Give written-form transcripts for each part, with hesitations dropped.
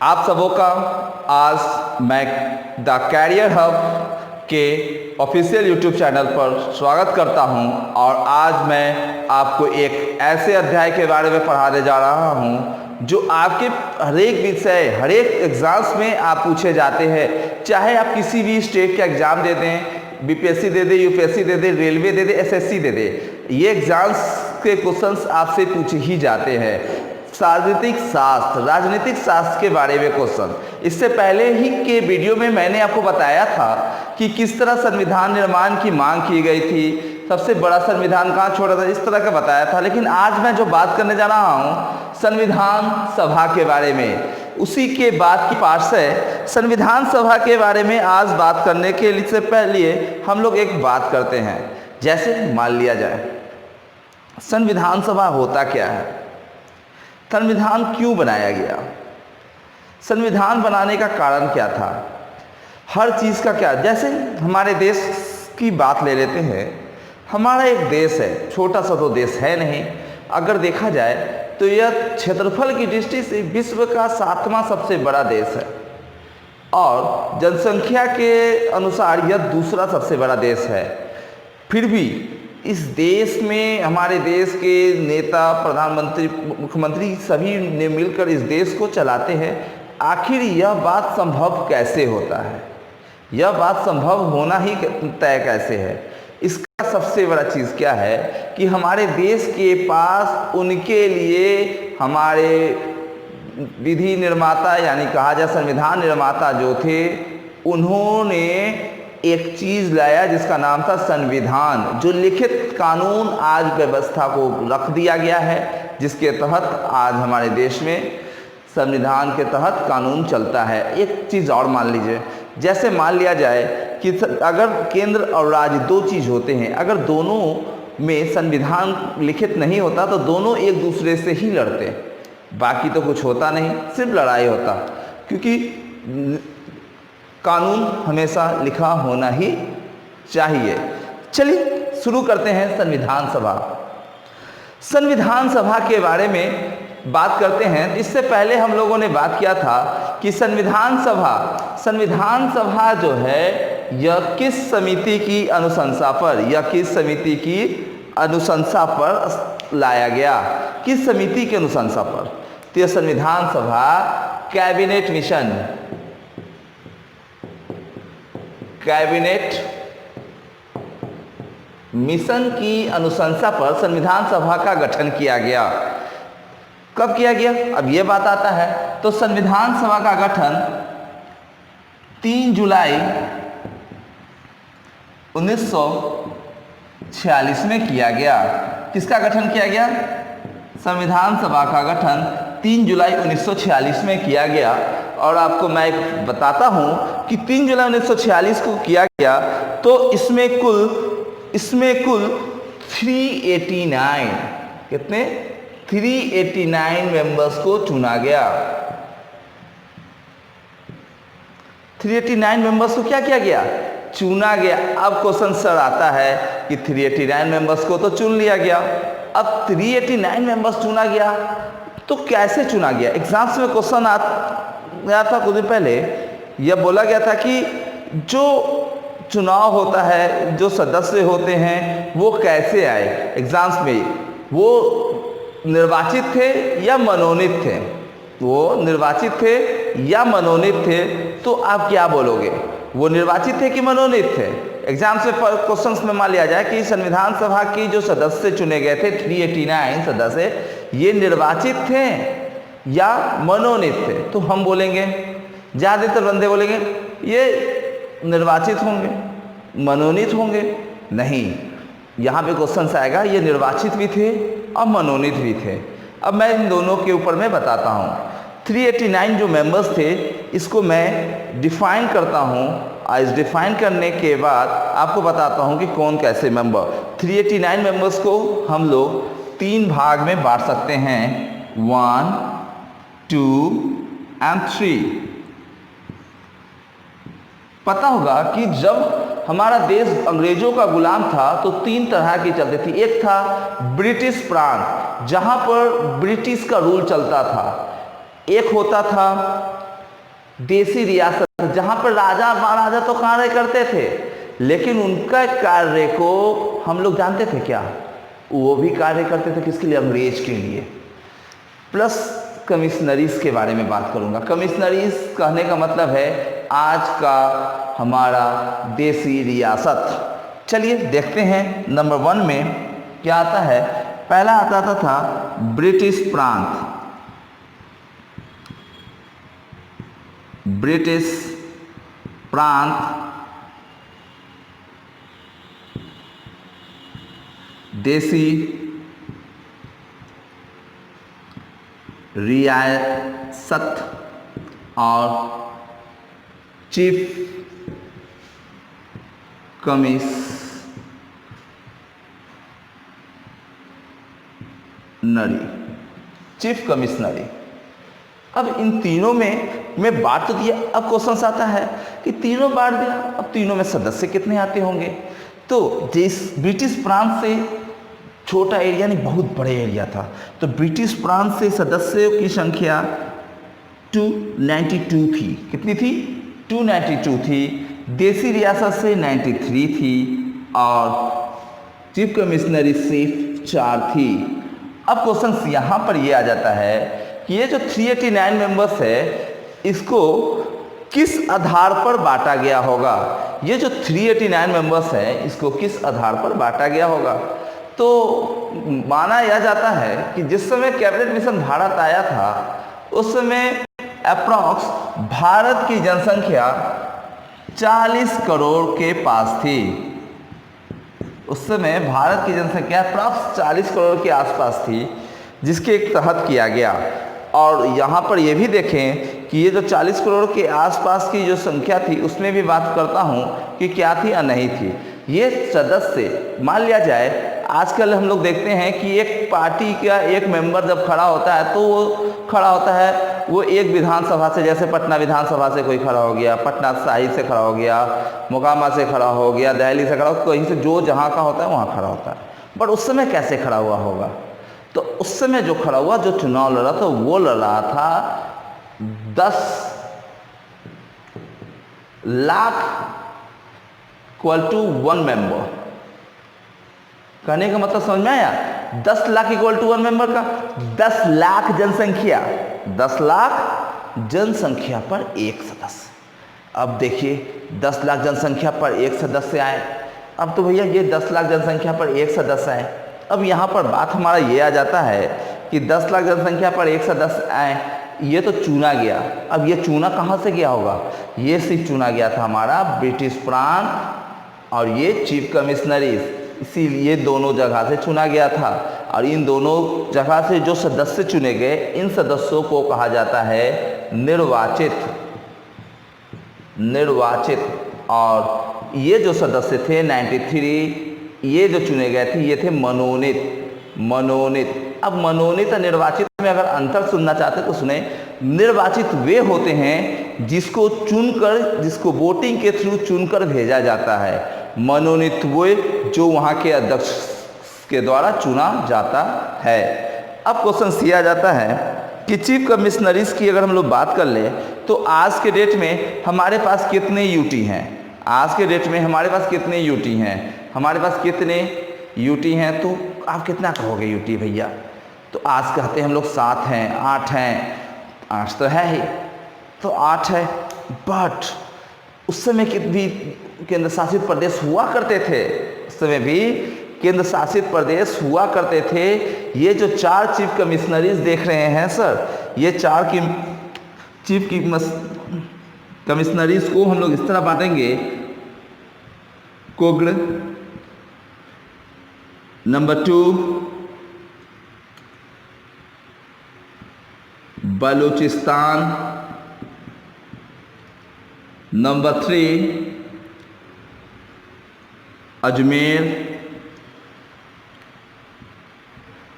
आप सबों का आज मैं द कैरियर हब के ऑफिशियल यूट्यूब चैनल पर स्वागत करता हूं और आज मैं आपको एक ऐसे अध्याय के बारे में पढ़ाने जा रहा हूं जो आपके हरेक विषय हरेक एग्ज़ाम्स में आप पूछे जाते हैं। चाहे आप किसी भी स्टेट का एग्ज़ाम दे दें, बीपीएससी दे दे, यूपीएससी दे दे, रेलवे दे दे, एसएससी दे दे, ये एग्ज़ाम्स के क्वेश्चंस आपसे पूछे ही जाते हैं। राजनीतिक शास्त्र, राजनीतिक शास्त्र के बारे में क्वेश्चन। इससे पहले ही के वीडियो में मैंने आपको बताया था कि किस तरह संविधान निर्माण की मांग की गई थी, सबसे बड़ा संविधान कहाँ छोड़ा था, इस तरह का बताया था। लेकिन आज मैं जो बात करने जा रहा हूँ संविधान सभा के बारे में, उसी के बाद की पार्ट से संविधान सभा के बारे में आज बात करने के लिए से पहले हम लोग एक बात करते हैं। जैसे मान लिया जाए संविधान सभा होता क्या है, संविधान क्यों बनाया गया, संविधान बनाने का कारण क्या था, हर चीज़ का क्या। जैसे हमारे देश की बात ले लेते हैं। हमारा एक देश है, छोटा सा तो देश है नहीं। अगर देखा जाए तो यह क्षेत्रफल की दृष्टि से विश्व का 7वां सबसे बड़ा देश है और जनसंख्या के अनुसार यह दूसरा सबसे बड़ा देश है। फिर भी इस देश में हमारे देश के नेता, प्रधानमंत्री, मुख्यमंत्री सभी ने मिलकर इस देश को चलाते हैं। आखिर यह बात संभव कैसे होता है, यह बात संभव होना ही तय कैसे है। इसका सबसे बड़ा चीज़ क्या है कि हमारे देश के पास उनके लिए हमारे विधि निर्माता यानी कहा जाए संविधान निर्माता जो थे, उन्होंने एक चीज़ लाया जिसका नाम था संविधान, जो लिखित कानून आज व्यवस्था को रख दिया गया है, जिसके तहत आज हमारे देश में संविधान के तहत कानून चलता है। एक चीज़ और मान लीजिए, जैसे मान लिया जाए कि अगर केंद्र और राज्य दो चीज़ होते हैं, अगर दोनों में संविधान लिखित नहीं होता तो दोनों एक दूसरे से ही लड़ते, बाकी तो कुछ होता नहीं, सिर्फ लड़ाई होता, क्योंकि कानून हमेशा लिखा होना ही चाहिए। चलिए शुरू करते हैं संविधान सभा। संविधान सभा के बारे में बात करते हैं। इससे पहले हम लोगों ने बात किया था कि संविधान सभा जो है यह किस समिति की अनुशंसा पर, यह किस समिति की अनुशंसा पर लाया गया, किस समिति की अनुशंसा पर। तो यह संविधान सभा कैबिनेट मिशन की अनुशंसा पर संविधान सभा का गठन किया गया। कब किया गया, अब यह बात आता है। तो संविधान सभा का गठन 3 जुलाई 1946 में किया गया। किसका गठन किया गया, संविधान सभा का गठन 3 जुलाई 1946 में किया गया। और आपको मैं एक बताता हूं कि 3 जुलाई 1946 को किया गया तो इसमें कुल 389 कितने 389 मेंबर्स को चुना गया। 389 मेंबर्स को क्या किया गया, चुना गया। अब क्वेश्चन सर आता है कि 389 मेंबर्स को तो चुन लिया गया, अब 389 मेंबर्स चुना गया तो कैसे चुना गया। एग्जाम्स में क्वेश्चन आया था कुछ दिन पहले, यह बोला गया था कि जो चुनाव होता है, जो सदस्य होते हैं वो कैसे आए एग्जाम्स में, वो निर्वाचित थे या मनोनीत थे, वो निर्वाचित थे या मनोनीत थे। तो आप क्या बोलोगे, वो निर्वाचित थे कि मनोनीत थे। एग्जाम्स में क्वेश्चंस में मान लिया जाए कि संविधान सभा की जो सदस्य चुने गए थे 389 सदस्य, ये निर्वाचित थे या मनोनीत थे। तो हम बोलेंगे, ज़्यादातर बंदे बोलेंगे ये निर्वाचित होंगे, मनोनीत होंगे। नहीं, यहाँ पे क्वेश्चन आएगा ये निर्वाचित भी थे और मनोनीत भी थे। अब मैं इन दोनों के ऊपर मैं बताता हूँ। 389 जो मेंबर्स थे इसको मैं डिफाइन करता हूँ। इस डिफाइन करने के बाद आपको बताता हूँ कि कौन कैसे मेंबर। 389 मेंबर्स को हम लोग 3 भाग में बांट सकते हैं, 1, 2 and 3। पता होगा कि जब हमारा देश अंग्रेजों का गुलाम था तो 3 तरह की चलती थी। एक था ब्रिटिश प्रांत, जहां पर ब्रिटिश का रूल चलता था। एक होता था देसी रियासत, जहां पर राजा महाराजा तो कार्य करते थे, लेकिन उनका कार्य को हम लोग जानते थे क्या, वो भी कार्य करते थे किसके लिए, अंग्रेज के लिए। प्लस कमिश्नरीज के बारे में बात करूंगा। कमिश्नरीज कहने का मतलब है आज का हमारा देसी रियासत। चलिए देखते हैं नंबर 1 में क्या आता है। पहला आता था ब्रिटिश प्रांत, ब्रिटिश प्रांत, देसी रियासत और चीफ कमिश्नरी। चीफ कमिश्नरी। अब इन तीनों में बांट तो दिया, अब क्वेश्चन आता है कि तीनों बांट दिया, अब तीनों में सदस्य कितने आते होंगे। तो जिस ब्रिटिश प्रांत से छोटा एरिया नहीं, बहुत बड़े एरिया था, तो ब्रिटिश प्रांत से सदस्यों की संख्या 292 थी। कितनी थी, 292 थी। देसी रियासत से 93 थी और चीफ कमिश्नरी सिर्फ 4 थी। अब क्वेश्चन यहाँ पर ये आ जाता है कि ये जो 389 मेंबर्स है, इसको किस आधार पर बांटा गया होगा। ये जो 389 मेंबर्स है, इसको किस आधार पर बांटा गया होगा। तो माना यह जाता है कि जिस समय कैबिनेट मिशन भारत आया था, उस समय अप्रॉक्स भारत की जनसंख्या 40 करोड़ के पास थी। उस समय भारत की जनसंख्या अप्रॉक्स 40 करोड़ के आसपास थी, जिसके तहत किया गया। और यहाँ पर ये भी देखें कि ये जो 40 करोड़ के आसपास की जो संख्या थी, उसमें भी बात करता हूँ कि क्या थी या नहीं थी। ये सदस्य मान लिया जाए, आजकल हम लोग देखते हैं कि एक पार्टी का एक मेंबर जब खड़ा होता है, तो वो खड़ा होता है वो एक विधानसभा से, जैसे पटना विधानसभा से कोई खड़ा हो गया, पटना साहिब से खड़ा हो गया, मोकामा से खड़ा हो गया, दिल्ली से खड़ा हो, कहीं से जो जहाँ का होता है वहाँ खड़ा होता है। बट उस समय कैसे खड़ा हुआ होगा, तो उस समय जो खड़ा हुआ, जो चुनाव लड़ रहा था, वो लड़ रहा था 10 लाख इक्वल टू 1 मेंबर। कहने का मतलब समझ में आया, 10 लाख इक्वल टू 1 मेंबर का 10 लाख जनसंख्या, 10 लाख जनसंख्या पर एक सदस्य। अब देखिए 10 लाख जनसंख्या पर एक सदस्य आए। अब तो भैया ये 10 लाख जनसंख्या पर एक सदस्य आए। अब यहाँ पर बात हमारा ये आ जाता है कि 10 लाख जनसंख्या पर एक सदस्य आए, ये तो चुना गया। अब ये चुना कहाँ से गया होगा, ये सिर्फ चुना गया था हमारा ब्रिटिश प्रांत और ये चीफ कमिश्नरीज, इसीलिए दोनों जगह से चुना गया था। और इन दोनों जगह से जो सदस्य चुने गए, इन सदस्यों को कहा जाता है निर्वाचित। निर्वाचित। और ये जो सदस्य थे 93, ये जो चुने गए थे, ये थे मनोनीत। मनोनीत। अब मनोनीत और निर्वाचित में अगर अंतर सुनना चाहते तो सुने। निर्वाचित वे होते हैं जिसको चुनकर, जिसको वोटिंग के थ्रू चुनकर भेजा जाता है। मनोनीत वे जो वहाँ के अध्यक्ष के द्वारा चुना जाता है। अब क्वेश्चन ये आ जाता है कि चीफ कमिश्नरीज की अगर हम लोग बात कर ले, तो आज के डेट में हमारे पास कितने यूटी हैं। आज के डेट में हमारे पास कितने यूटी हैं, हमारे पास कितने यूटी हैं। तो आप कितना कहोगे यूटी भैया, तो आज कहते हैं हम लोग 7 हैं, 8 हैं। 8 तो है ही, तो 8 है। बट उस समय भी केंद्र शासित प्रदेश हुआ करते थे, उस समय भी केंद्र शासित प्रदेश हुआ करते थे। ये जो 4 चीफ कमिश्नरीज देख रहे हैं सर, ये 4 की चीफ कमिश्नरीज को हम लोग इस तरह बांटेंगे। कुग्र, नंबर 2 बलूचिस्तान, नंबर 3 अजमेर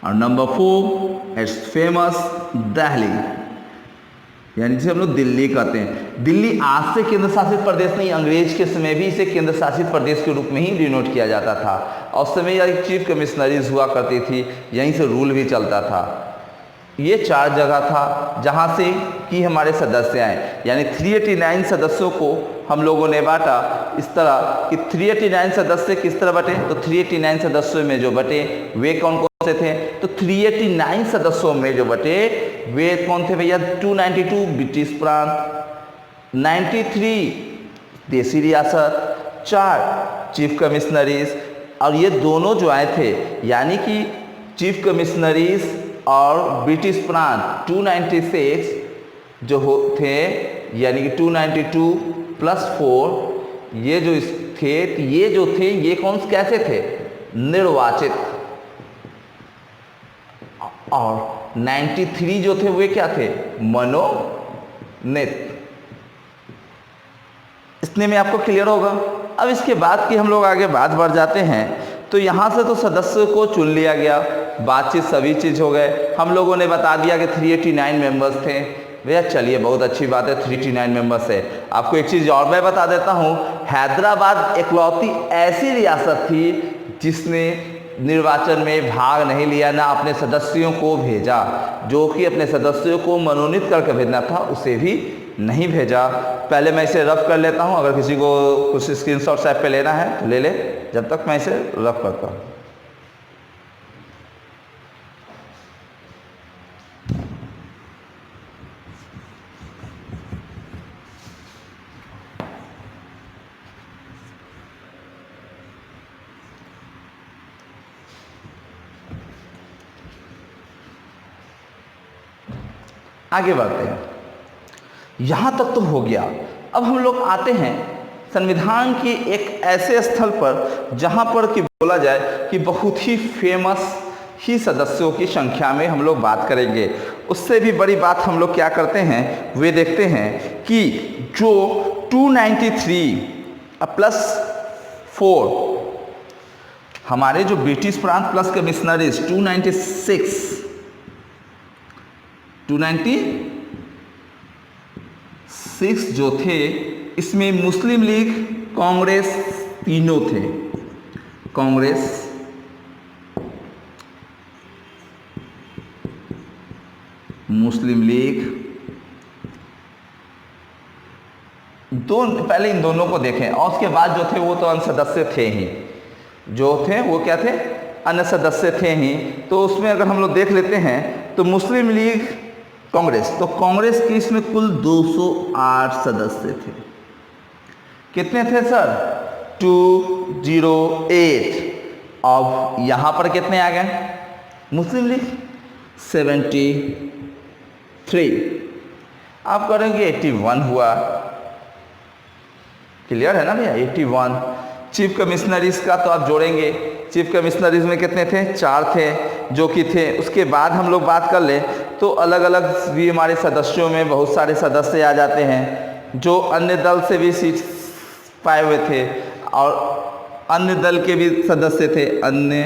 और नंबर 4 इट्स फेमस दिल्ली, यानी जिसे हम लोग दिल्ली कहते हैं। दिल्ली आज से केंद्र शासित प्रदेश नहीं, अंग्रेज के समय भी इसे केंद्र शासित प्रदेश के रूप में ही डिनोट किया जाता था। और उस समय यह चीफ कमिश्नरीज हुआ करती थी, यहीं से रूल भी चलता था। ये 4 जगह था जहाँ से कि हमारे सदस्य आए, यानी 389 सदस्यों को हम लोगों ने बांटा इस तरह कि 389 सदस्य किस तरह बटे, तो 389 सदस्यों में जो बटे वे कौन कौन से थे, तो 389 सदस्यों में जो बटे वे कौन थे भैया, 292 ब्रिटिश प्रांत, 93 देसी रियासत, 4 चीफ कमिश्नरीज, और ये दोनों जो आए थे यानी कि चीफ कमिश्नरीज और ब्रिटिश प्रांत 296 जो थे, यानी कि 292 प्लस 4 ये जो थे, ये जो थे ये कौन कैसे थे, निर्वाचित, और 93 जो थे वे क्या थे, मनोनीत। इतने में आपको क्लियर होगा। अब इसके बाद की हम लोग आगे बात बढ़ जाते हैं, तो यहाँ से तो सदस्य को चुन लिया गया, बातचीत सभी चीज़ हो गए, हम लोगों ने बता दिया कि 389 मेंबर्स थे भैया, चलिए बहुत अच्छी बात है 389 मेंबर्स है। आपको एक चीज़ और मैं बता देता हूँ, हैदराबाद इकलौती ऐसी रियासत थी जिसने निर्वाचन में भाग नहीं लिया, ना अपने सदस्यों को भेजा, जो कि अपने सदस्यों को मनोनीत करके भेजना था उसे भी नहीं भेजा। पहले मैं इसे रफ कर लेता हूं, अगर किसी को कुछ स्क्रीनशॉट ऐप पे लेना है तो ले ले, जब तक मैं इसे रफ करता हूं। आगे बढ़ते हैं, यहाँ तक तो हो गया। अब हम लोग आते हैं संविधान के एक ऐसे स्थल पर जहाँ पर कि बोला जाए कि बहुत ही फेमस ही सदस्यों की संख्या में हम लोग बात करेंगे। उससे भी बड़ी बात हम लोग क्या करते हैं वे देखते हैं कि जो 293 प्लस 4 हमारे जो ब्रिटिश प्रांत प्लस कमिश्नरीज 296 जो थे, इसमें मुस्लिम लीग, कांग्रेस तीनों थे। कांग्रेस, मुस्लिम लीग, पहले इन दोनों को देखें और उसके बाद जो थे वो तो अन्य सदस्य थे ही, जो थे वो क्या थे, अन्य सदस्य थे ही। तो उसमें अगर हम लोग देख लेते हैं तो मुस्लिम लीग, कांग्रेस, तो कांग्रेस की इसमें कुल 208 सदस्य थे। कितने थे सर, 208। अब यहाँ पर कितने आ गए, मुस्लिम लीग 73, आप करेंगे 81 हुआ, क्लियर है ना भैया, 81। चीफ कमिश्नरीज का तो आप जोड़ेंगे, चीफ कमिश्नरीज में कितने थे, 4 थे जो कि थे। उसके बाद हम लोग बात कर ले तो अलग अलग भी हमारे सदस्यों में बहुत सारे सदस्य आ जाते हैं जो अन्य दल से भी सीट पाए हुए थे और अन्य दल के भी सदस्य थे। अन्य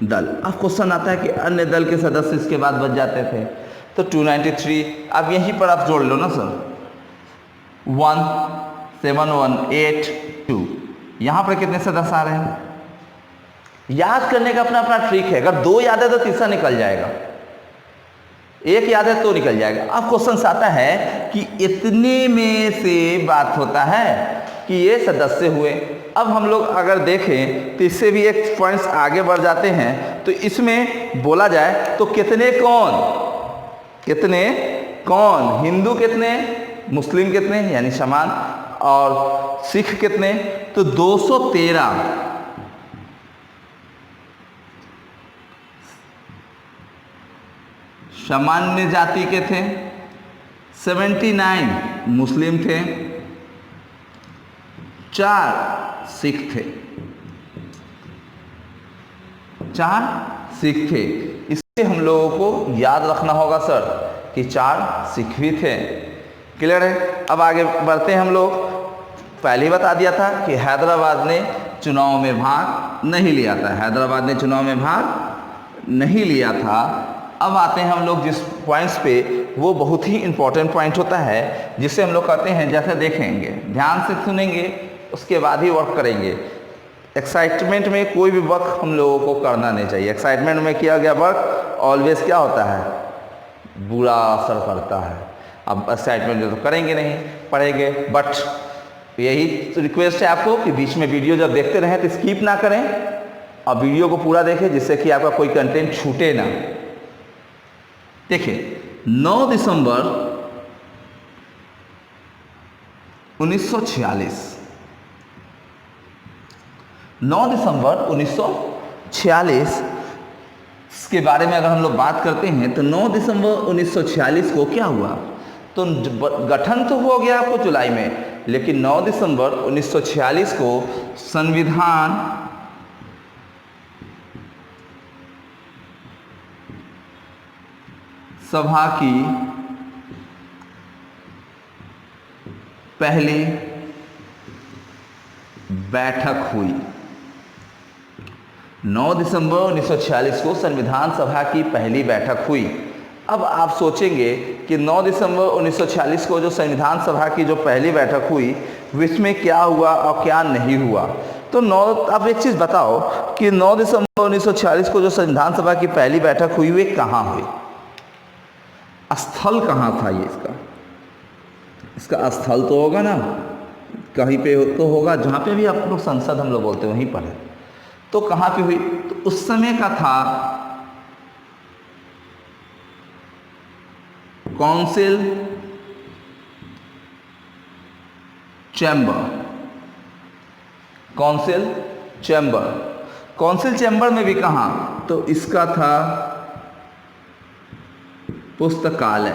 दल, अब क्वेश्चन आता है कि अन्य दल के सदस्य इसके बाद बच जाते थे, तो 293 अब यहीं पर आप जोड़ लो ना सर, 17182, यहाँ पर कितने सदस्य आ रहे हैं। याद करने का अपना अपना ट्रिक है, अगर 2 याद है तो तीसरा निकल जाएगा, 1 याद है तो निकल जाएगा। अब क्वेश्चन आता है कि इतने में से बात होता है कि ये सदस्य हुए। अब हम लोग अगर देखें तो इससे भी एक पॉइंट्स आगे बढ़ जाते हैं, तो इसमें बोला जाए तो कितने कौन, हिंदू कितने, मुस्लिम कितने यानी समान, और सिख कितने, तो 213 सामान्य जाति के थे, 79 मुस्लिम थे, 4 सिख थे, 4 सिख थे। इससे हम लोगों को याद रखना होगा सर कि 4 सिख भी थे, क्लियर है। अब आगे बढ़ते हैं हम लोग। पहले ही बता दिया था कि हैदराबाद ने चुनाव में भाग नहीं लिया था, हैदराबाद ने चुनाव में भाग नहीं लिया था। अब आते हैं हम लोग जिस पॉइंट्स पे, वो बहुत ही इंपॉर्टेंट पॉइंट होता है जिसे हम लोग कहते हैं, जैसे देखेंगे ध्यान से सुनेंगे उसके बाद ही वर्क करेंगे। एक्साइटमेंट में कोई भी वर्क हम लोगों को करना नहीं चाहिए। एक्साइटमेंट में किया गया वर्क ऑलवेज क्या होता है, बुरा असर पड़ता है। अब असाइनमेंट तो करेंगे नहीं, पढ़ेंगे, बट यही रिक्वेस्ट है आपको कि बीच में वीडियो जब देखते रहें तो स्किप ना करें और वीडियो को पूरा देखें, जिससे कि आपका कोई कंटेंट छूटे ना। देखिए 9 दिसंबर 1946, 9 दिसंबर 1946 के बारे में अगर हम लोग बात करते हैं तो 9 दिसंबर 1946 को क्या हुआ, तो गठन तो हो गया आपको जुलाई में, लेकिन 9 दिसंबर 1946 को संविधान सभा की पहली बैठक हुई। 9 दिसंबर 1946 को संविधान सभा की पहली बैठक हुई। अब आप सोचेंगे कि 9 दिसंबर 1946 को जो संविधान सभा की जो पहली बैठक हुई उसमें क्या हुआ और क्या नहीं हुआ। तो अब एक चीज़ बताओ कि 9 दिसंबर 1946 को जो संविधान सभा की पहली बैठक हुई वे कहाँ हुई, स्थल कहाँ था ये इसका स्थल तो होगा ना, कहीं पे तो होगा जहाँ पे भी आप लोग संसद हम लोग बोलते हैं वहीं पर है। तो कहाँ पे हुई, तो उस समय का था काउंसिल चैम्बर। काउंसिल चैम्बर में भी कहाँ, तो इसका था पुस्तकालय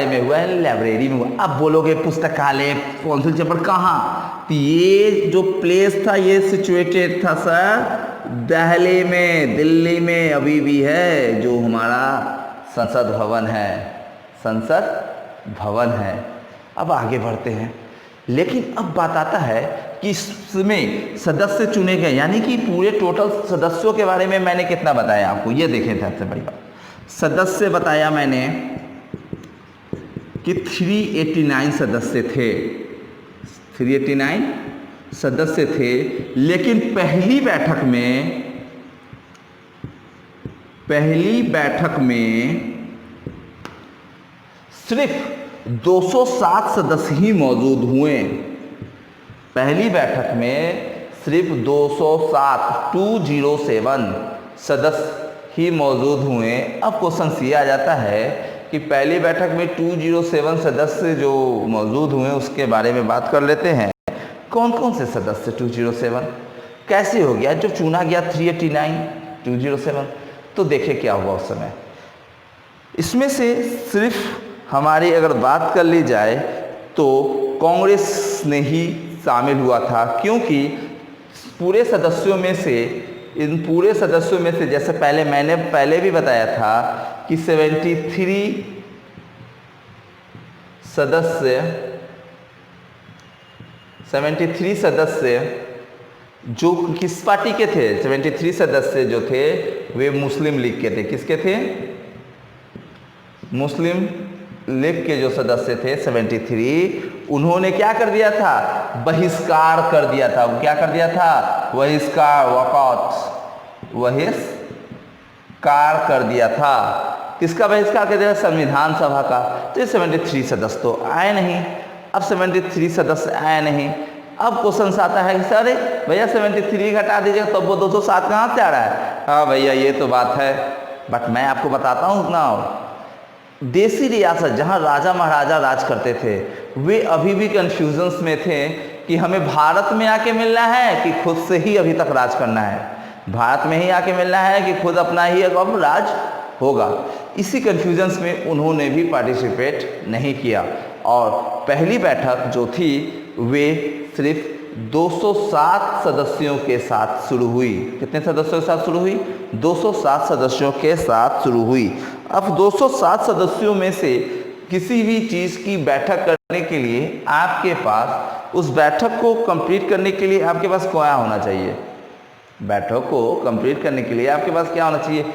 में हुआ है, लाइब्रेरी में हुआ। अब बोलोगे पुस्तकालय काउंसिल चैम्बर कहाँ, तो ये जो प्लेस था ये सिचुएटेड था सर दिल्ली में अभी भी है, जो हमारा संसद भवन है। अब आगे बढ़ते हैं, लेकिन अब बात आता है कि इसमें सदस्य चुने गए, यानी कि पूरे टोटल सदस्यों के बारे में मैंने कितना बताया आपको, ये देखें थे सबसे बड़ी बात। सदस्य बताया मैंने कि 389 सदस्य थे, 389 सदस्य थे, लेकिन पहली बैठक में सिर्फ 207 सदस्य ही मौजूद हुए। पहली बैठक में सिर्फ 207 सदस्य ही मौजूद हुए। अब क्वेश्चन ये आ जाता है कि पहली बैठक में 207 सदस्य जो मौजूद हुए उसके बारे में बात कर लेते हैं। कौन कौन से सदस्य 207 कैसे हो गया, जो चुना गया 389 207, तो देखिए क्या हुआ उस समय। इसमें से सिर्फ हमारी अगर बात कर ली जाए तो कांग्रेस ने ही शामिल हुआ था, क्योंकि इन पूरे सदस्यों में से जैसे मैंने पहले भी बताया था कि 73 सदस्य जो किस पार्टी के थे, 73 सदस्य जो थे वे मुस्लिम लीग के थे। किसके थे, मुस्लिम लीग के जो सदस्य थे 73, उन्होंने क्या कर दिया था, बहिष्कार कर दिया था। क्या कर दिया था, बहिष्कार कर दिया था। किसका बहिष्कार कर दिया, संविधान सभा का। तो ये 73 सदस्य तो आए नहीं। अब 73 सदस्य आए नहीं, अब क्वेश्चन आता है कि सर भैया 73 घटा दीजिएगा तब वो 207 कहाँ से आ रहा है। हाँ भैया ये तो बात है, बट मैं आपको बताता हूँ ना, देसी रियासत जहाँ राजा महाराजा राज करते थे वे अभी भी कन्फ्यूजन्स में थे कि हमें भारत में आके मिलना है कि खुद से ही अभी तक राज करना है, भारत में ही आके मिलना है कि खुद अपना ही अब राज होगा। इसी कन्फ्यूजन्स में उन्होंने भी पार्टिसिपेट नहीं किया और पहली बैठक जो थी वे सिर्फ 207 सदस्यों के साथ शुरू हुई। कितने सदस्यों के साथ शुरू हुई, 207 सदस्यों के साथ शुरू हुई। अब 207 सदस्यों में से किसी भी चीज़ की बैठक करने के लिए आपके पास, उस बैठक को कंप्लीट करने के लिए आपके पास क्या होना चाहिए, बैठक को कंप्लीट करने के लिए आपके पास क्या होना चाहिए,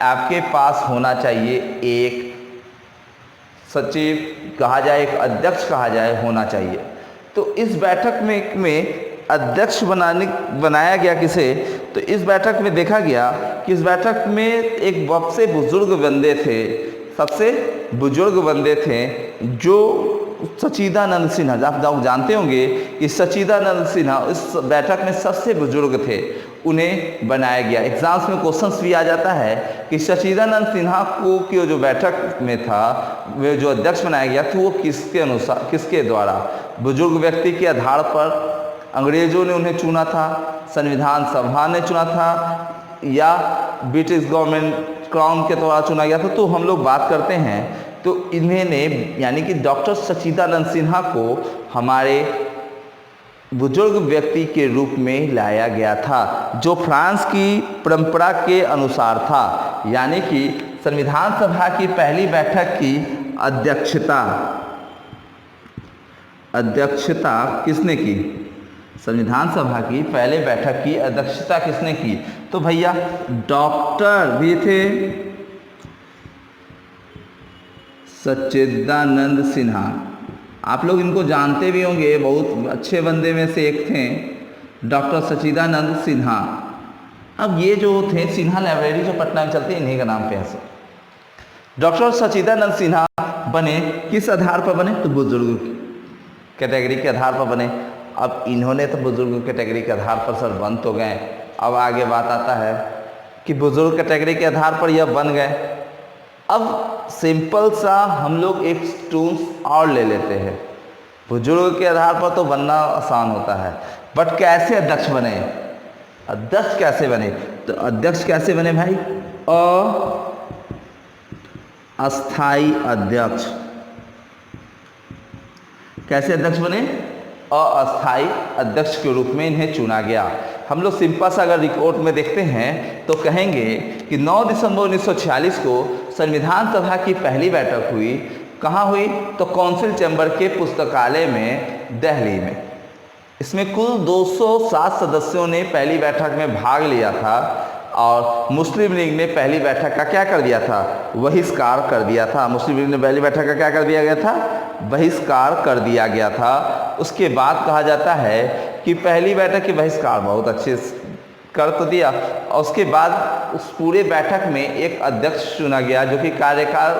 आपके पास होना चाहिए एक सचिव कहा जाए, एक अध्यक्ष कहा जाए, होना चाहिए। तो इस बैठक में अध्यक्ष बनाया गया किसे, तो इस बैठक में देखा गया कि किस बैठक में एक सबसे बुजुर्ग बंदे थे जो सच्चिदानंद सिन्हा, आप जानते होंगे कि सच्चिदानंद सिन्हा इस बैठक में सबसे बुजुर्ग थे, उन्हें बनाया गया। एग्जाम्स में क्वेश्चंस भी आ जाता है कि सच्चिदानंद सिन्हा को की जो बैठक में था, वे जो अध्यक्ष बनाया गया था, वो किसके द्वारा, बुजुर्ग व्यक्ति के आधार पर अंग्रेजों ने उन्हें चुना था, संविधान सभा ने चुना था, या ब्रिटिश गवर्नमेंट क्राउन के द्वारा चुना गया था। तो हम लोग बात करते हैं तो इन्होंने यानी कि डॉक्टर सच्चिदानंद सिन्हा को हमारे बुजुर्ग व्यक्ति के रूप में लाया गया था, जो फ्रांस की परंपरा के अनुसार था। यानी कि संविधान सभा की पहली बैठक की अध्यक्षता किसने की? संविधान सभा की पहले बैठक की अध्यक्षता किसने की? तो भैया डॉक्टर भी थे सच्चिदानंद सिन्हा, आप लोग इनको जानते भी होंगे, बहुत अच्छे बंदे में से एक थे डॉक्टर सच्चिदानंद सिन्हा। अब ये जो थे सिन्हा लाइब्रेरी जो पटना में चलती है, इन्हीं का नाम पे है। डॉक्टर सच्चिदानंद सिन्हा बने किस आधार पर बने? तो बुजुर्ग कैटेगरी के आधार पर बने। अब इन्होंने तो बुजुर्ग कैटेगरी के आधार पर सर बन तो गए, अब आगे बात आता है कि बुजुर्ग कैटेगरी के आधार पर यह बन गए। अब सिंपल सा हम लोग एक टूल्स और ले लेते हैं, बुजुर्ग के आधार पर तो बनना आसान होता है, बट कैसे अध्यक्ष बने? अध्यक्ष कैसे बने? तो अध्यक्ष कैसे बने भाई? अस्थाई अध्यक्ष। कैसे अध्यक्ष बने? अस्थाई अध्यक्ष के रूप में इन्हें चुना गया। हम लोग सिंपल सा अगर रिपोर्ट में देखते हैं तो कहेंगे कि 9 दिसंबर 1946 को संविधान सभा की पहली बैठक हुई। कहाँ हुई? तो काउंसिल चैम्बर के पुस्तकालय में, दिल्ली में। इसमें कुल 207 सदस्यों ने पहली बैठक में भाग लिया था और मुस्लिम लीग ने पहली बैठक का क्या कर दिया था? बहिष्कार कर दिया था। मुस्लिम लीग ने पहली बैठक का क्या कर दिया गया था? बहिष्कार कर दिया गया था। उसके बाद कहा जाता है कि पहली बैठक के बहिष्कार बहुत अच्छे कर तो दिया, और उसके बाद उस पूरे बैठक में एक अध्यक्ष चुना गया, जो कि कार्यकाल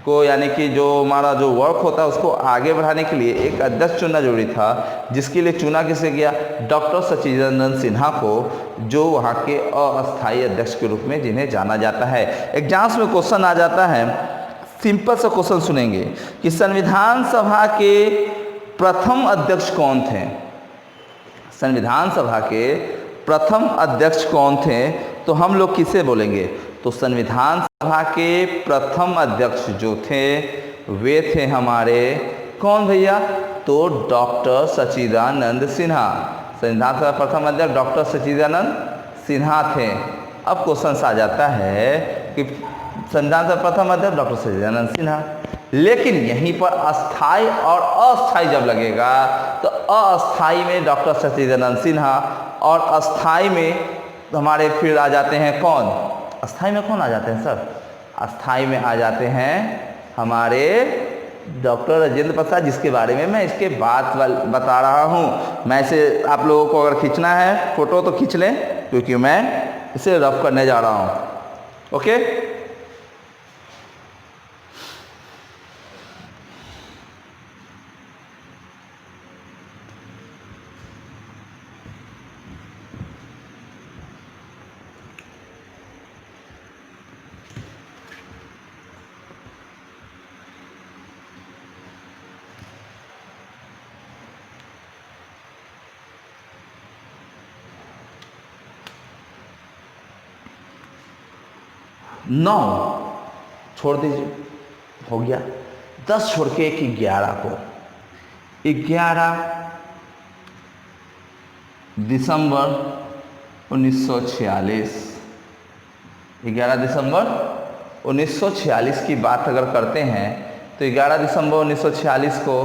को यानी कि जो हमारा जो वर्क होता है उसको आगे बढ़ाने के लिए एक अध्यक्ष चुनना जरूरी था, जिसके लिए चुना किसे गया? डॉक्टर सच्चिदानंद सिन्हा को, जो वहाँ के अस्थायी अध्यक्ष के रूप में जिन्हें जाना जाता है। एग्जाम्स में क्वेश्चन आ जाता है, सिंपल सा क्वेश्चन सुनेंगे कि संविधान सभा के प्रथम अध्यक्ष कौन थे? संविधान सभा के प्रथम अध्यक्ष कौन थे? तो हम लोग किसे बोलेंगे? तो संविधान सभा के प्रथम अध्यक्ष जो थे वे थे हमारे कौन भैया? तो डॉक्टर सच्चिदानंद सिन्हा। संविधान सभा प्रथम अध्यक्ष डॉक्टर सच्चिदानंद सिन्हा थे। अब क्वेश्चन आ जाता है कि संविधान सभा प्रथम अध्यक्ष डॉक्टर सच्चिदानंद सिन्हा, लेकिन यहीं पर अस्थाई और अस्थाई जब लगेगा तो अस्थाई में डॉक्टर सच्चिदानंद सिन्हा और अस्थाई में हमारे फिर आ जाते हैं कौन? अस्थाई में कौन आ जाते हैं सर? अस्थाई में आ जाते हैं हमारे डॉक्टर राजेंद्र प्रसाद, जिसके बारे में मैं इसके बाद बता रहा हूँ। मैं इसे आप लोगों को अगर खींचना है फोटो तो खींच लें, क्योंकि मैं इसे रफ करने जा रहा हूँ। ओके, नौ छोड़ दीजिए, हो गया। 10 छोड़ के एक 11 को, 11 दिसंबर 1946, 11 दिसंबर 1946 की बात अगर करते हैं तो 11 दिसंबर 1946 को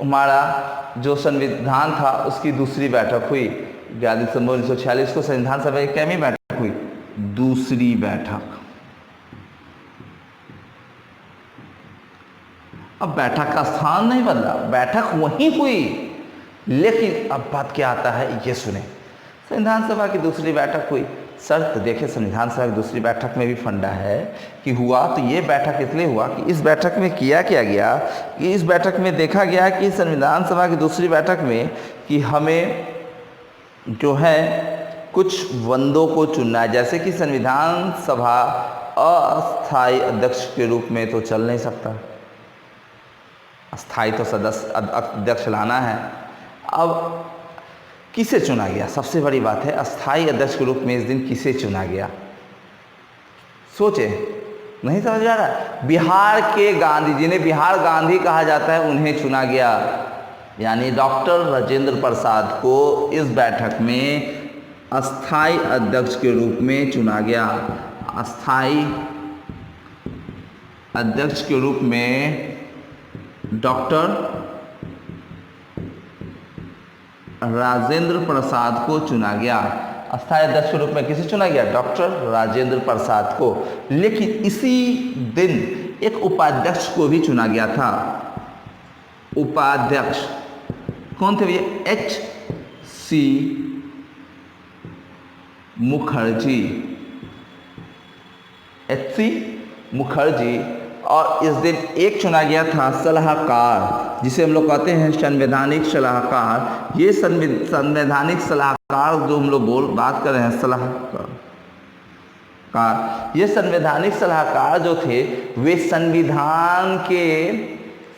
हमारा जो संविधान था उसकी दूसरी बैठक हुई। 11 दिसंबर 1946 को संविधान सभा की कैमी बैठक हुई? दूसरी बैठक। अब बैठक का स्थान नहीं बदला, बैठक वहीं हुई, लेकिन अब बात क्या आता है ये सुने। संविधान सभा की दूसरी बैठक हुई, सर तो देखिए संविधान सभा की दूसरी बैठक में भी फंडा है कि हुआ तो ये बैठक इसलिए हुआ कि इस बैठक में किया क्या गया कि इस बैठक में देखा गया कि संविधान सभा की दूसरी बैठक में कि हमें जो है कुछ वंदों को चुनना है। जैसे कि संविधान सभा अस्थायी अध्यक्ष के रूप में तो चल नहीं सकता, अस्थायी तो सदस्य अध्यक्ष लाना है। अब किसे चुना गया, सबसे बड़ी बात है अस्थायी अध्यक्ष के रूप में इस दिन किसे चुना गया, सोचे नहीं समझ आ रहा। बिहार के गांधी, जिन्हें बिहार गांधी कहा जाता है, उन्हें चुना गया, यानी डॉक्टर राजेंद्र प्रसाद को इस बैठक में अस्थायी अध्यक्ष के रूप में चुना गया। अस्थायी अध्यक्ष के रूप में डॉक्टर राजेंद्र प्रसाद को चुना गया। अस्थायी अध्यक्ष के रूप में किसे चुना गया, डॉक्टर राजेंद्र प्रसाद को। लेकिन इसी दिन एक उपाध्यक्ष को भी चुना गया था। उपाध्यक्ष कौन थे भैया, H.C. मुखर्जी, H.C. मुखर्जी। और इस दिन एक चुना गया था सलाहकार, जिसे हम लोग कहते हैं संवैधानिक सलाहकार। ये संवैधानिक सलाहकार जो हम लोग बात कर रहे हैं, सलाहकार, ये संवैधानिक सलाहकार जो थे वे संविधान के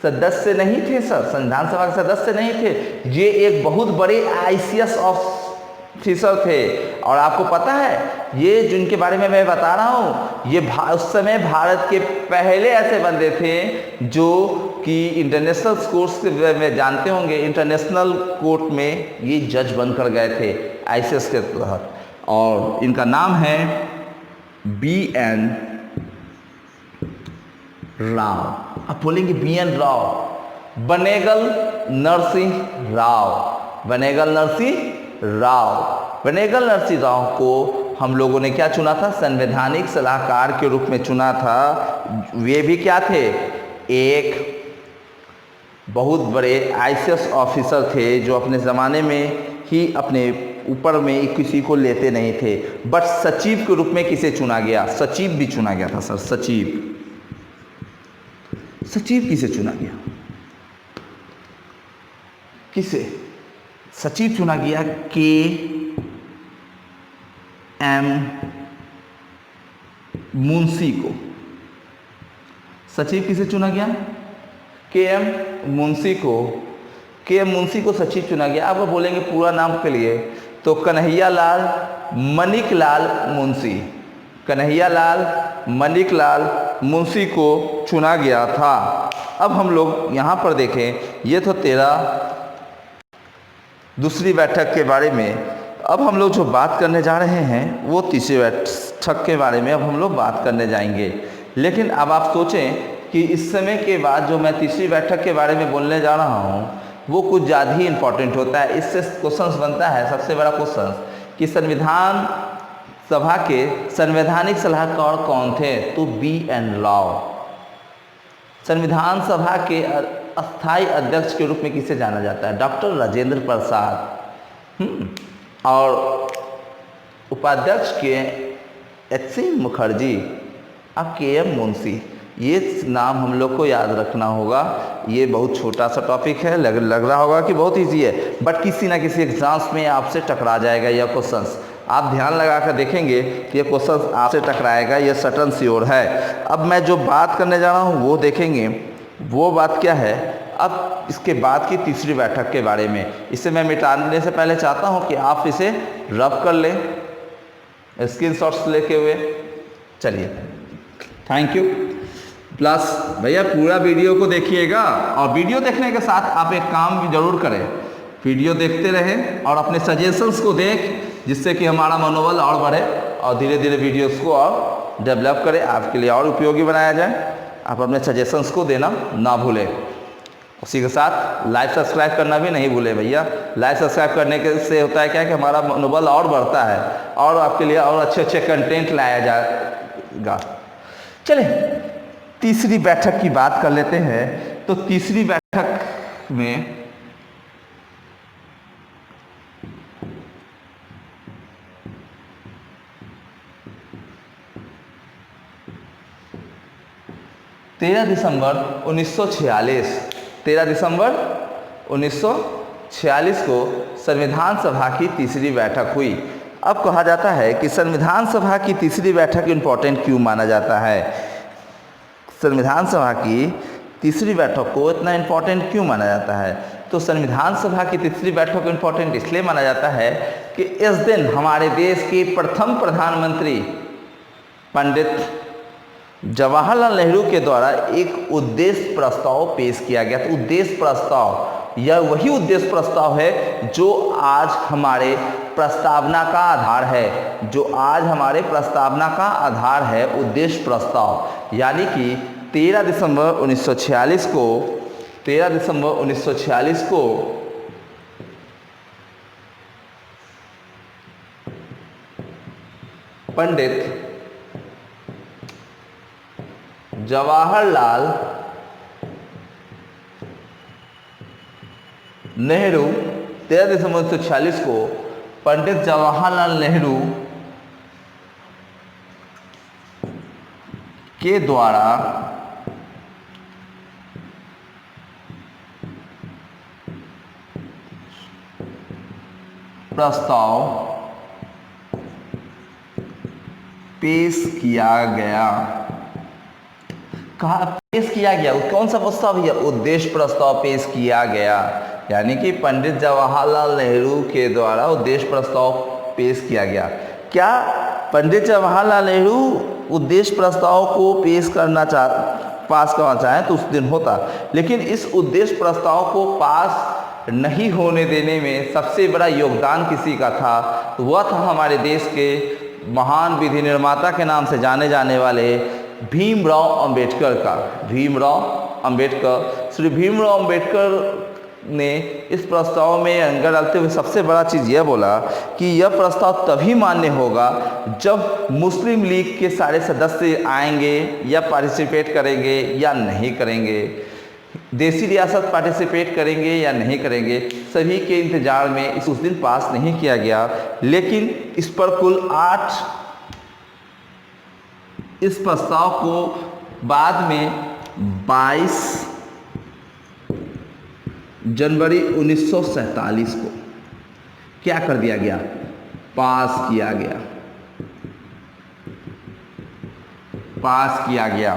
सदस्य नहीं थे सर, संविधान सभा के सदस्य नहीं थे। ये एक बहुत बड़े ICS ऑफिसर थे। और आपको पता है ये जिनके बारे में मैं बता रहा हूँ, ये उस समय भारत के पहले ऐसे बंदे थे जो कि इंटरनेशनल कोर्ट्स में जानते होंगे, इंटरनेशनल कोर्ट में ये जज बनकर गए थे ICS के तहत। और इनका नाम है BN राव। आप बोलेंगे BN राव, बनेगल नरसिंह राव, बनेगल नरसिंह राव। बनेगल नरसिंह राव को हम लोगों ने क्या चुना था, संवैधानिक सलाहकार के रूप में चुना था। वे भी क्या थे, एक बहुत बड़े ICS ऑफिसर थे जो अपने ज़माने में ही अपने ऊपर में किसी को लेते नहीं थे। बट सचिव के रूप में किसे चुना गया, सचिव भी चुना गया था सर, सचिव। सचिव किसे चुना गया, किसे सचिव चुना गया, KM मुंशी को। सचिव किसे चुना गया, KM मुंशी को। KM मुंशी को सचिव चुना गया। आप बोलेंगे पूरा नाम के लिए तो कन्हैया लाल मणिक लाल मुंशी, कन्हैया लाल मणिक लाल मुंशी को चुना गया था। अब हम लोग यहाँ पर देखें, ये तो तेरा दूसरी बैठक के बारे में। अब हम लोग जो बात करने जा रहे हैं वो तीसरी बैठक के बारे में अब हम लोग बात करने जाएंगे। लेकिन अब आप सोचें कि इस समय के बाद जो मैं तीसरी बैठक के बारे में बोलने जा रहा हूँ वो कुछ ज़्यादा ही इम्पोर्टेंट होता है। इससे क्वेश्चन बनता है, सबसे बड़ा क्वेश्चन कि संविधान सभा के संवैधानिक सलाहकार कौन थे, तो BN राव। संविधान सभा के अस्थायी अध्यक्ष के रूप में किसे जाना जाता है, डॉक्टर राजेंद्र प्रसाद। और उपाध्यक्ष के H.C. मुखर्जी, अब KM मुंशी। ये नाम हम लोग को याद रखना होगा। ये बहुत छोटा सा टॉपिक है, लग रहा होगा कि बहुत इजी है, बट किसी ना किसी एग्जाम्स में आपसे टकरा जाएगा यह क्वेश्चंस। आप ध्यान लगा कर देखेंगे कि ये क्वेश्चन आपसे टकराएगा, ये सटन श्योर है। अब मैं जो बात करने जा रहा हूँ वो देखेंगे, वो बात क्या है। अब इसके बाद की तीसरी बैठक के बारे में, इसे मैं मिटाने से पहले चाहता हूँ कि आप इसे रब कर लें स्क्रीनशॉट्स लेके हुए। चलिए, थैंक यू। प्लस भैया पूरा वीडियो को देखिएगा, और वीडियो देखने के साथ आप एक काम भी जरूर करें, वीडियो देखते रहें और अपने सजेशंस को दें, जिससे कि हमारा मनोबल और बढ़े और धीरे धीरे वीडियोस को और डेवलप करें, आपके लिए और उपयोगी बनाया जाए। आप अपने सजेशंस को देना ना भूलें। उसी के साथ लाइक सब्सक्राइब करना भी नहीं भूलें भैया। लाइक सब्सक्राइब करने के से होता है क्या कि हमारा मनोबल और बढ़ता है और आपके लिए और अच्छे अच्छे कंटेंट लाया जाएगा। चलिए तीसरी बैठक की बात कर लेते हैं। तो तीसरी बैठक में 13 दिसंबर 1946, 13 दिसंबर 1946 को संविधान सभा की तीसरी बैठक हुई। अब कहा जाता है कि संविधान सभा की तीसरी बैठक इम्पोर्टेंट क्यों माना जाता है? संविधान सभा की तीसरी बैठक को इतना इम्पोर्टेंट क्यों माना जाता है? तो संविधान सभा की तीसरी बैठक को इम्पोर्टेंट इसलिए माना जाता है कि इस दिन हमारे देश के प्रथम प्रधानमंत्री पंडित जवाहरलाल नेहरू के द्वारा एक उद्देश्य प्रस्ताव पेश किया गया। तो उद्देश्य प्रस्ताव, यह वही उद्देश्य प्रस्ताव है जो आज हमारे प्रस्तावना का आधार है, जो आज हमारे प्रस्तावना का आधार है, उद्देश्य प्रस्ताव। यानी कि 13 दिसंबर 1946 को 13 दिसंबर 1946 को पंडित जवाहरलाल नेहरू 13 दिसंबर 1946 को पंडित जवाहरलाल नेहरू के द्वारा प्रस्ताव पेश किया गया। कहा पेश किया गया? कौन सा प्रस्ताव है? उद्देश्य प्रस्ताव पेश किया गया। यानी कि पंडित जवाहरलाल नेहरू के द्वारा उद्देश्य प्रस्ताव पेश किया गया। क्या पंडित जवाहरलाल नेहरू उद्देश्य प्रस्ताव को पास करना चाहें तो उस दिन होता, लेकिन इस उद्देश्य प्रस्ताव को पास नहीं होने देने में सबसे बड़ा योगदान किसी का था? तो वह था हमारे देश के महान विधि निर्माता के नाम से जाने जाने वाले भीमराव अंबेडकर का। भीमराव अंबेडकर, श्री भीमराव अंबेडकर ने इस प्रस्ताव में अंगर डालते हुए सबसे बड़ा चीज़ यह बोला कि यह प्रस्ताव तभी मान्य होगा जब मुस्लिम लीग के सारे सदस्य आएंगे या पार्टिसिपेट करेंगे या नहीं करेंगे, देसी रियासत पार्टिसिपेट करेंगे या नहीं करेंगे, सभी के इंतजार में इस उस दिन पास नहीं किया गया। लेकिन इस पर कुल 8 इस प्रस्ताव को बाद में 22 जनवरी 1947 को क्या कर दिया गया? पास किया गया। पास किया गया।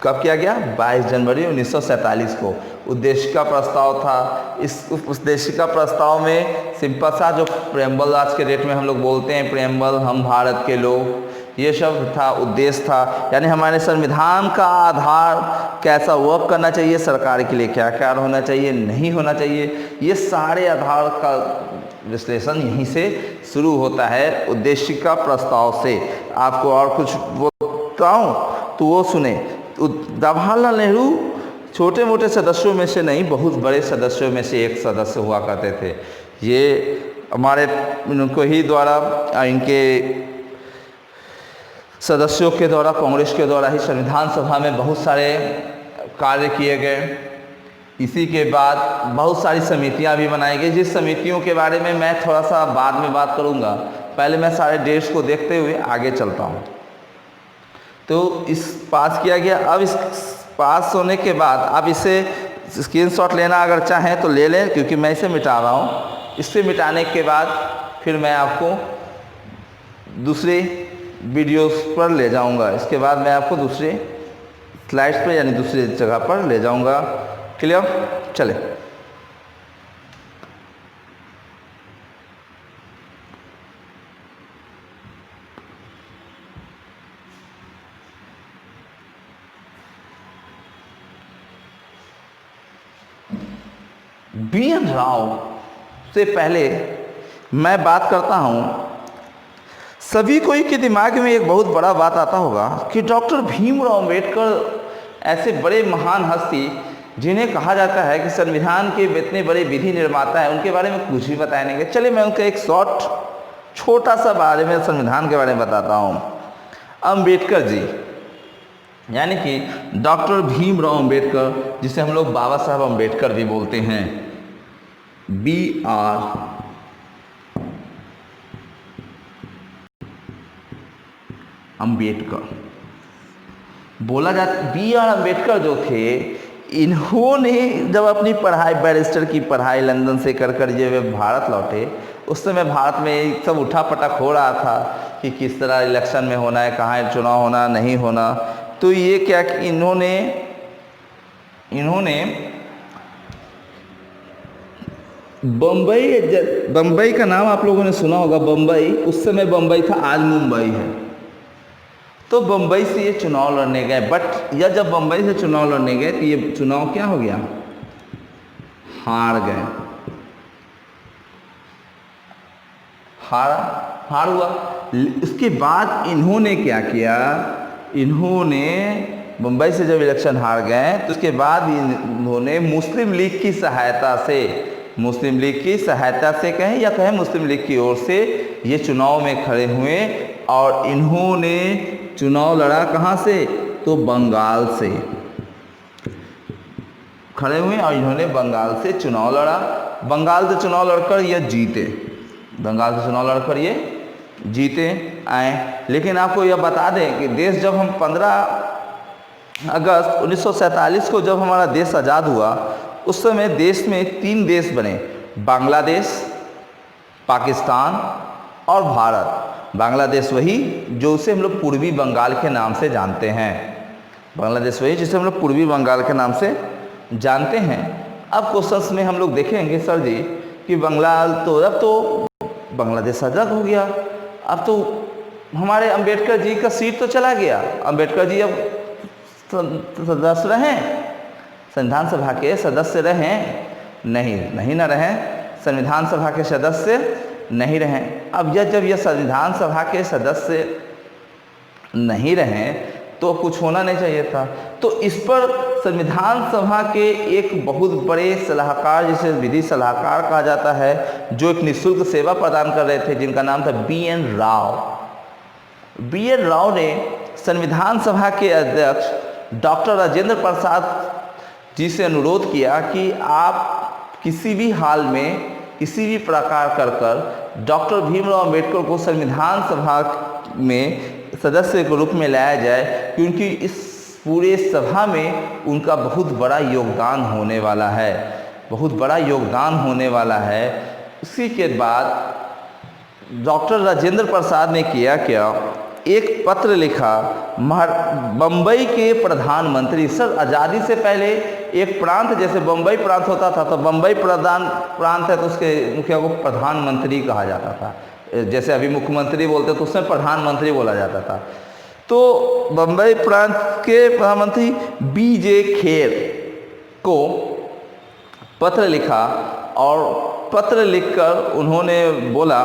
कब किया गया? 22 जनवरी 1947 को। उद्देश्य का प्रस्ताव था। इस उद्देश्य का प्रस्ताव में सिंपल सा जो प्रेम्बल आज के डेट में हम लोग बोलते हैं, प्रेम्बल, हम भारत के लोग, ये सब था, उद्देश्य था। यानी हमारे संविधान का आधार कैसा वर्क करना चाहिए, सरकार के लिए क्या क्या होना चाहिए, नहीं होना चाहिए, ये सारे आधार का विश्लेषण यहीं से शुरू होता है, उद्देश्य का प्रस्ताव से। आपको और कुछ बताऊँ तो वो सुने। जवाहरलाल नेहरू छोटे मोटे सदस्यों में से नहीं, बहुत बड़े सदस्यों में से एक सदस्य हुआ करते थे। ये हमारे इनको ही द्वारा, इनके सदस्यों के द्वारा, कांग्रेस के द्वारा ही संविधान सभा में बहुत सारे कार्य किए गए। इसी के बाद बहुत सारी समितियां भी बनाई गई, जिस समितियों के बारे में मैं थोड़ा सा बाद में बात करूंगा। पहले मैं सारे डेट्स को देखते हुए आगे चलता हूं। तो इस पास किया गया। अब इस पास होने के बाद आप इसे स्क्रीनशॉट लेना अगर चाहें तो ले लें, क्योंकि मैं इसे मिटा रहा हूँ। इसे मिटाने के बाद फिर मैं आपको दूसरे वीडियोस पर ले जाऊंगा। इसके बाद मैं आपको दूसरे स्लाइड्स पर यानी दूसरी जगह पर ले जाऊंगा। क्लियर? चले। BN राव से पहले मैं बात करता हूँ, सभी कोई के दिमाग में एक बहुत बड़ा बात आता होगा कि डॉक्टर भीमराव अंबेडकर ऐसे बड़े महान हस्ती जिन्हें कहा जाता है कि संविधान के इतने बड़े विधि निर्माता हैं, उनके बारे में कुछ भी बताया नहीं गया। चलिए मैं उनका एक छोटा सा बारे में संविधान के बारे में बताता हूँ। अंबेडकर जी यानी कि डॉक्टर भीमराव अंबेडकर, जिसे हम लोग बाबा साहब अंबेडकर भी बोलते हैं, BR अंबेडकर। बोला जाता बी आर अम्बेडकर जो थे, इन्होंने जब अपनी पढ़ाई बैरिस्टर की पढ़ाई लंदन से कर जब वे भारत लौटे, उस समय भारत में सब उठा पटक हो रहा था कि किस तरह इलेक्शन में होना है, कहाँ चुनाव होना नहीं होना। तो ये क्या कि इन्होंने बम्बई का नाम आप लोगों ने सुना होगा। बम्बई उस समय बम्बई था, आज मुंबई है। तो बम्बई से ये चुनाव लड़ने गए, बट यह जब बम्बई से चुनाव लड़ने गए तो ये चुनाव क्या हो गया, हार गए। हार हुआ। उसके बाद इन्होंने क्या किया, इन्होंने बम्बई से जब इलेक्शन हार गए तो उसके बाद इन्होंने मुस्लिम लीग की सहायता से कहें या कहें मुस्लिम लीग की ओर से ये चुनाव में खड़े हुए और इन्होंने चुनाव लड़ा। कहाँ से, तो बंगाल से खड़े हुए और इन्होंने बंगाल से चुनाव लड़ा। बंगाल से चुनाव लड़कर ये जीते आए। लेकिन आपको यह बता दें कि देश जब हम 15 अगस्त 1947 को जब हमारा देश आज़ाद हुआ, उस समय देश में 3 देश बने, बांग्लादेश, पाकिस्तान और भारत। बांग्लादेश वही जो उसे हम लोग पूर्वी बंगाल के नाम से जानते हैं। बांग्लादेश वही जिसे हम लोग पूर्वी बंगाल के नाम से जानते हैं। अब क्वेश्चंस में हम लोग देखेंगे सर जी कि अब तो बांग्लादेश आज़ाद हो गया, अब तो हमारे अंबेडकर जी का सीट तो चला गया। अंबेडकर जी अब सदस्य रहें, संविधान सभा के सदस्य रहें? नहीं ना रहें, संविधान सभा के सदस्य नहीं रहें। अब जब यह संविधान सभा के सदस्य नहीं रहें तो कुछ होना नहीं चाहिए था। तो इस पर संविधान सभा के एक बहुत बड़े सलाहकार, जिसे विधि सलाहकार कहा जाता है, जो एक निःशुल्क सेवा प्रदान कर रहे थे, जिनका नाम था बी.एन. राव। बी.एन. राव ने संविधान सभा के अध्यक्ष डॉक्टर राजेंद्र प्रसाद जी से अनुरोध किया कि आप किसी भी हाल में किसी भी प्रकार कर डॉक्टर भीमराव अम्बेडकर को संविधान सभा में सदस्य के रूप में लाया जाए, क्योंकि इस पूरे सभा में उनका बहुत बड़ा योगदान होने वाला है। उसी के बाद डॉक्टर राजेंद्र प्रसाद ने किया क्या, एक पत्र लिखा बम्बई के प्रधानमंत्री। सर, आज़ादी से पहले एक प्रांत जैसे बम्बई प्रांत होता था, तो बम्बई प्रांत है तो उसके मुखिया को प्रधानमंत्री कहा जाता था। जैसे अभी मुख्यमंत्री बोलते तो उसमें प्रधानमंत्री बोला जाता था। तो बम्बई प्रांत के प्रधानमंत्री बी.जे. खेर को पत्र लिखा और पत्र लिखकर उन्होंने बोला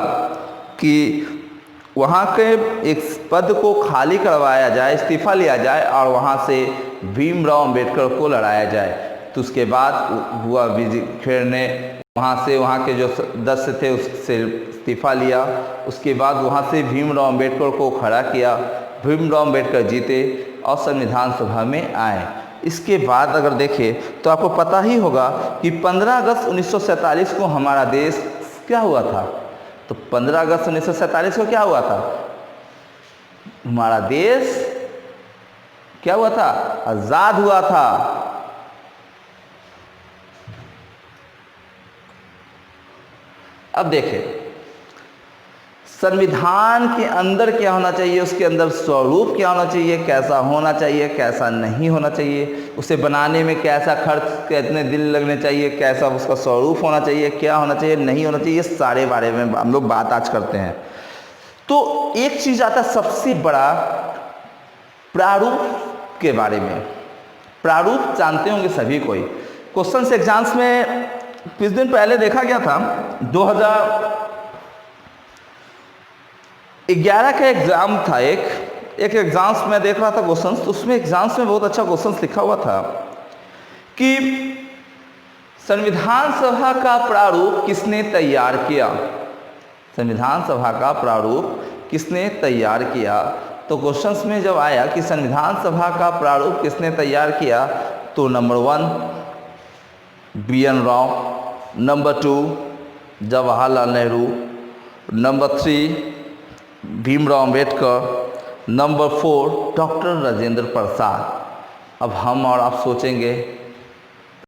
कि वहाँ के एक पद को खाली करवाया जाए, इस्तीफा लिया जाए और वहाँ से भीमराव अम्बेडकर को लड़ाया जाए। तो उसके बाद हुआ, बी.जे. खेर ने वहाँ के जो सदस्य थे उससे इस्तीफा लिया। उसके बाद वहाँ से भीमराव अम्बेडकर को खड़ा किया। भीमराव अम्बेडकर जीते और संविधान सभा में आए। इसके बाद अगर देखें तो आपको पता ही होगा कि 15 अगस्त 1947 को हमारा देश क्या हुआ था। तो 15 अगस्त 1947 को क्या हुआ था, हमारा देश क्या हुआ था, आज़ाद हुआ था। अब देखें संविधान के अंदर क्या होना चाहिए, उसके अंदर स्वरूप क्या होना चाहिए, कैसा होना चाहिए, कैसा नहीं होना चाहिए, उसे बनाने में कैसा खर्च, कितने दिन लगने चाहिए, कैसा उसका स्वरूप होना चाहिए, क्या होना चाहिए, नहीं होना चाहिए, सारे बारे में हम लोग बात आज करते हैं। तो एक चीज़ आता है सबसे बड़ा, प्रारूप के बारे में। प्रारूप जानते होंगे सभी कोई, क्वेश्चन एग्जाम्स में कुछ दिन पहले देखा गया था, 2011 का एग्ज़ाम था। एक एग्ज़ाम्स में देख रहा था क्वेश्चंस, तो उसमें एग्ज़ाम्स में बहुत अच्छा क्वेश्चंस लिखा हुआ था कि संविधान सभा का प्रारूप किसने तैयार किया। संविधान सभा का प्रारूप किसने तैयार किया। तो क्वेश्चंस में जब आया कि संविधान सभा का प्रारूप किसने तैयार किया, तो number 1 B N. Rao, number 2 Jawaharlal Nehru, number 3 Bhimrao Ambedkar number 4 doctor Rajendra Prasad. अब हम और आप सोचेंगे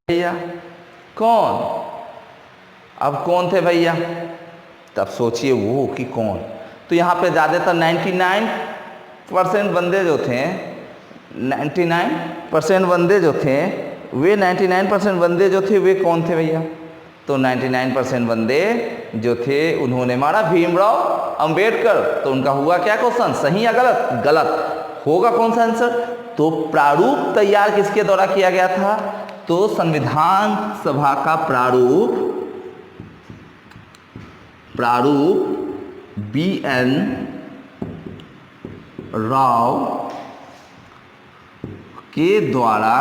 भैया कौन, अब कौन थे भैया, तब सोचिए वो कि कौन। तो यहाँ पे ज़्यादातर 99% बंदे जो थे, 99% बंदे जो थे, वे 99% बंदे जो थे वे कौन थे भैया। तो 99% बंदे जो थे उन्होंने मारा भीमराव अंबेडकर। तो उनका हुआ क्या क्वेश्चन, सही या गलत? गलत होगा। कौन सा आंसर? तो प्रारूप तैयार किसके द्वारा किया गया था? तो संविधान सभा का प्रारूप BN राव के द्वारा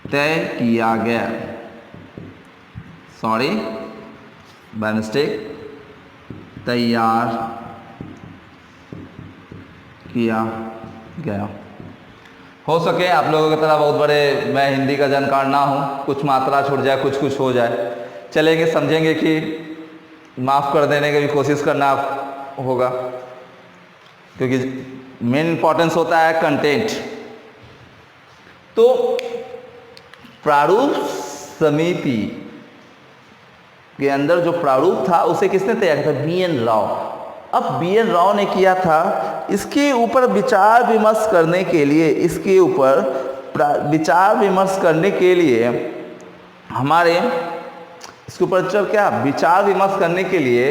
तय किया गया, सॉरी बाय मिस्टेक, तैयार किया गया। हो सके आप लोगों की तरह बहुत बड़े मैं हिंदी का जानकार ना हूँ, कुछ मात्रा छूट जाए, कुछ हो जाए, चलेंगे समझेंगे कि माफ़ कर देने की भी कोशिश करना होगा, क्योंकि मेन इंपॉर्टेंस होता है कंटेंट। तो प्रारूप समिति के अंदर जो प्रारूप था उसे किसने तैयार किया था? BN राव। अब BN राव ने किया था। इसके ऊपर विचार विमर्श करने के लिए, इसके ऊपर विचार विमर्श करने के लिए हमारे इसके ऊपर क्या विचार विमर्श करने के लिए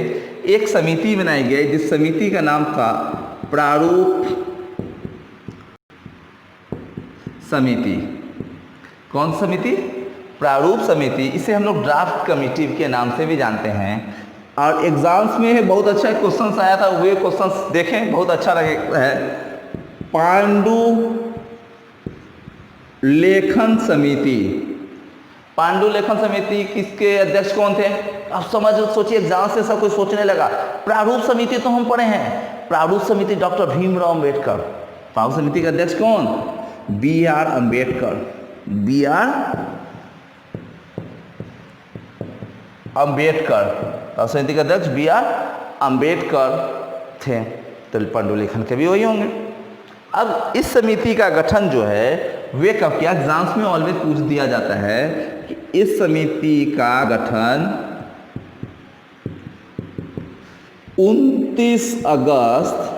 एक समिति बनाई गई, जिस समिति का नाम था प्रारूप समिति। कौन समिति? प्रारूप समिति। इसे हम लोग ड्राफ्ट कमेटी के नाम से भी जानते हैं। और एग्जाम्स में बहुत अच्छा क्वेश्चन आया था, वे क्वेश्चन देखें, बहुत अच्छा है। पांडुलेखन समिति। पांडुलेखन समिति किसके अध्यक्ष कौन थे? आप सोचिए, एग्जाम से सब कुछ सोचने लगा। प्रारूप समिति तो हम पढ़े हैं, प्रारूप समिति डॉक्टर भीमराव अंबेडकर। प्रारूप समिति के अध्यक्ष कौन? BR अंबेडकर। BR अंबेडकर, प्रारूप समिति के अध्यक्ष BR अंबेडकर थे। तो पांडुलेखन के भी वही होंगे। अब इस समिति का गठन जो है वे कब किया? एग्जाम्स में ऑलवेज पूछ दिया जाता है कि इस समिति का गठन 29 अगस्त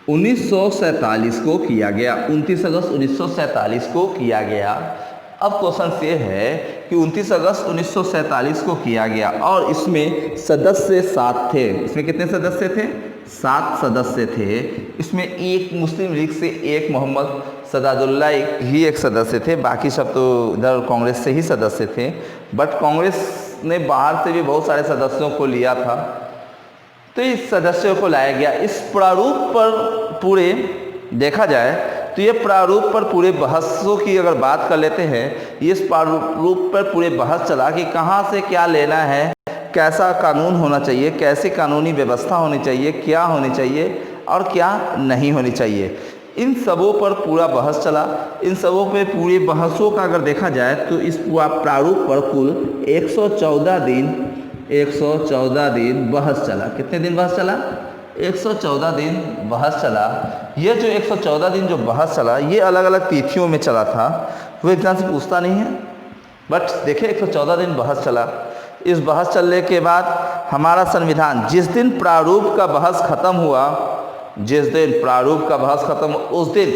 1947 को किया गया। 29 अगस्त 1947 को किया गया। अब क्वेश्चन ये है कि 29 अगस्त 1947 को किया गया और इसमें सदस्य 7 थे। इसमें कितने सदस्य थे? 7 सदस्य थे। इसमें एक मुस्लिम लीग से एक मोहम्मद सदादुल्ला ही एक सदस्य थे, बाकी सब तो इधर कांग्रेस से ही सदस्य थे। बट कांग्रेस ने बाहर से भी बहुत सारे सदस्यों को लिया था, तो इस सदस्यों को लाया गया। इस प्रारूप पर पूरे देखा जाए तो ये प्रारूप पर पूरे बहसों की अगर बात कर लेते हैं, इस प्रारूप पर पूरे बहस चला कि कहाँ से क्या लेना है, कैसा कानून होना चाहिए, कैसी कानूनी व्यवस्था होनी चाहिए, क्या होनी चाहिए और क्या नहीं होनी चाहिए। इन सबों पर पूरा बहस चला। इन सबों पे पूरी बहसों का अगर देखा जाए तो इस प्रारूप पर कुल 114 दिन बहस चला। कितने दिन बहस चला? 114 दिन बहस चला। ये जो 114 दिन जो बहस चला ये अलग अलग तिथियों में चला था, वो एग्जाम से पूछता नहीं है। बट देखिए 114 दिन बहस चला। इस बहस चलने के बाद हमारा संविधान, जिस दिन प्रारूप का बहस खत्म हुआ, जिस दिन प्रारूप का बहस खत्म, उस दिन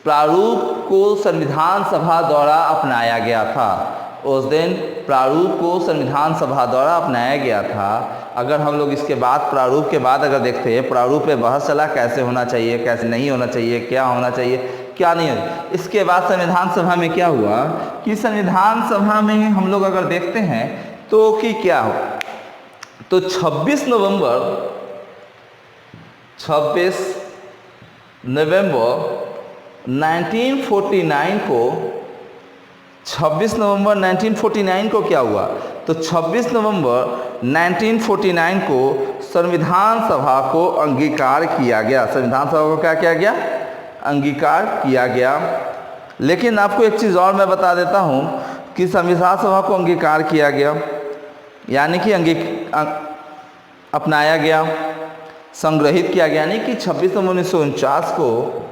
प्रारूप को संविधान सभा द्वारा अपनाया गया था। उस दिन प्रारूप को संविधान सभा द्वारा अपनाया गया था। अगर हम लोग इसके बाद प्रारूप के बाद अगर देखते हैं, प्रारूप पे बहस चला कैसे होना चाहिए, कैसे नहीं होना चाहिए, क्या होना चाहिए, क्या नहीं होना। इसके बाद संविधान सभा में क्या हुआ कि संविधान सभा में हम लोग अगर देखते हैं तो कि क्या हो, तो 26 नवंबर 1949 को 26 नवंबर 1949 को क्या हुआ, तो 26 नवंबर 1949 को संविधान सभा को अंगीकार किया गया। संविधान सभा को क्या किया गया? अंगीकार किया गया। लेकिन आपको एक चीज़ और मैं बता देता हूँ कि संविधान सभा को अंगीकार किया गया, यानी कि अपनाया गया, संग्रहित किया गया, यानी कि 26 नवंबर 1949 को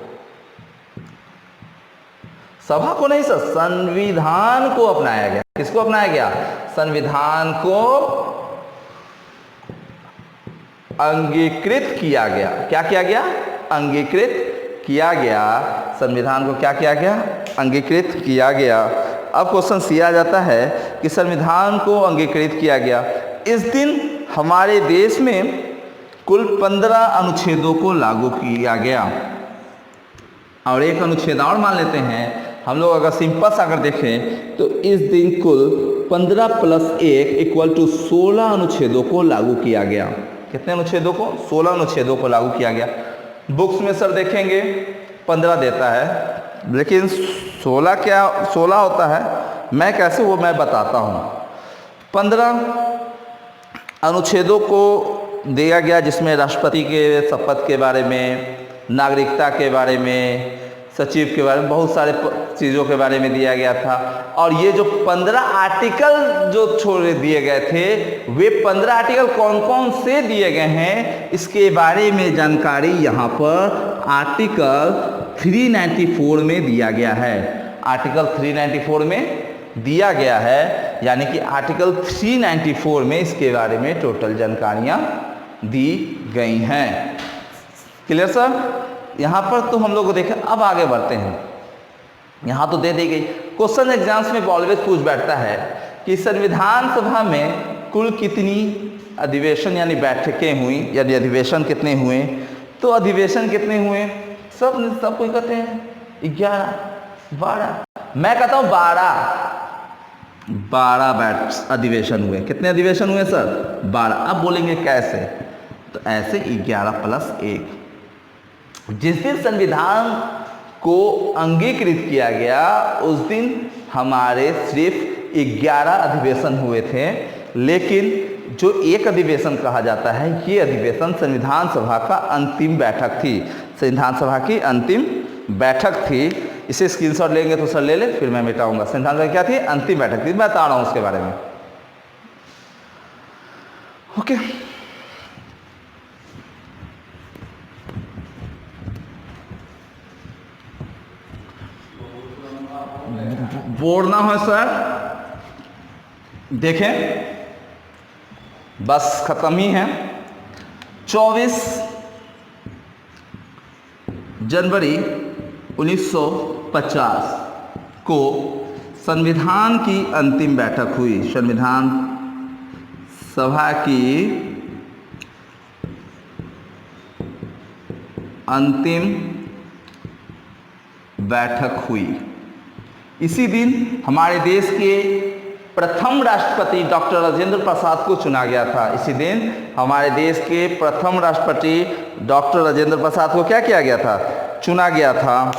सभा को नहीं सर, संविधान को अपनाया गया। किसको अपनाया गया? संविधान को अंगीकृत किया गया। क्या किया गया? अंगीकृत किया गया। संविधान को क्या किया गया? अंगीकृत किया गया। अब क्वेश्चन किया जाता है कि संविधान को अंगीकृत किया गया, इस दिन हमारे देश में कुल 15 अनुच्छेदों को लागू किया गया। और एक अनुच्छेद और मान लेते हैं हम लोग, अगर सिंपल सा अगर देखें तो इस दिन कुल 15 + 1 = 16 अनुच्छेदों को लागू किया गया। कितने अनुच्छेदों को? 16 अनुच्छेदों को लागू किया गया। बुक्स में सर देखेंगे 15 देता है, लेकिन 16 होता है। मैं कैसे, वो मैं बताता हूँ। 15 अनुच्छेदों को दिया गया, जिसमें राष्ट्रपति के शपथ के बारे में, नागरिकता के बारे में, सचिव के बारे में, बहुत सारे चीज़ों के बारे में दिया गया था। और ये जो 15 आर्टिकल जो छोड़ दिए गए थे, वे 15 आर्टिकल कौन कौन से दिए गए हैं, इसके बारे में जानकारी यहाँ पर आर्टिकल 394 में दिया गया है। आर्टिकल 394 में दिया गया है, यानी कि आर्टिकल 394 में इसके बारे में टोटल जानकारियाँ दी गई हैं। Clear sir? यहाँ पर तो हम लोग को देखें। अब आगे बढ़ते हैं। यहाँ तो दे दी गई। क्वेश्चन एग्जाम्स में ऑलवेज पूछ बैठता है कि संविधान सभा में कुल कितनी अधिवेशन यानी बैठकें हुई, यानी अधिवेशन कितने हुए? तो अधिवेशन कितने हुए? सब कोई कहते हैं 11, 12, मैं कहता हूँ 12 अधिवेशन हुए। कितने अधिवेशन हुए सर? 12। अब बोलेंगे कैसे? तो ऐसे 11 + 1। जिस दिन संविधान को अंगीकृत किया गया, उस दिन हमारे सिर्फ 11 अधिवेशन हुए थे। लेकिन जो एक अधिवेशन कहा जाता है, ये अधिवेशन संविधान सभा का अंतिम बैठक थी। संविधान सभा की अंतिम बैठक थी। इसे स्क्रीनशॉट लेंगे तो सर ले ले, फिर मैं मिटाऊंगा। संविधान सभा क्या थी? अंतिम बैठक थी। मैं बता रहा हूँ उसके बारे में। ओके, बोर्ड ना हो सर, देखें बस खत्म ही है। 24 जनवरी 1950 को संविधान की अंतिम बैठक हुई। संविधान सभा की अंतिम बैठक हुई। इसी दिन हमारे देश के प्रथम राष्ट्रपति डॉक्टर राजेंद्र प्रसाद को चुना गया था। इसी दिन हमारे देश के प्रथम राष्ट्रपति डॉक्टर राजेंद्र प्रसाद को क्या किया गया था? चुना गया था।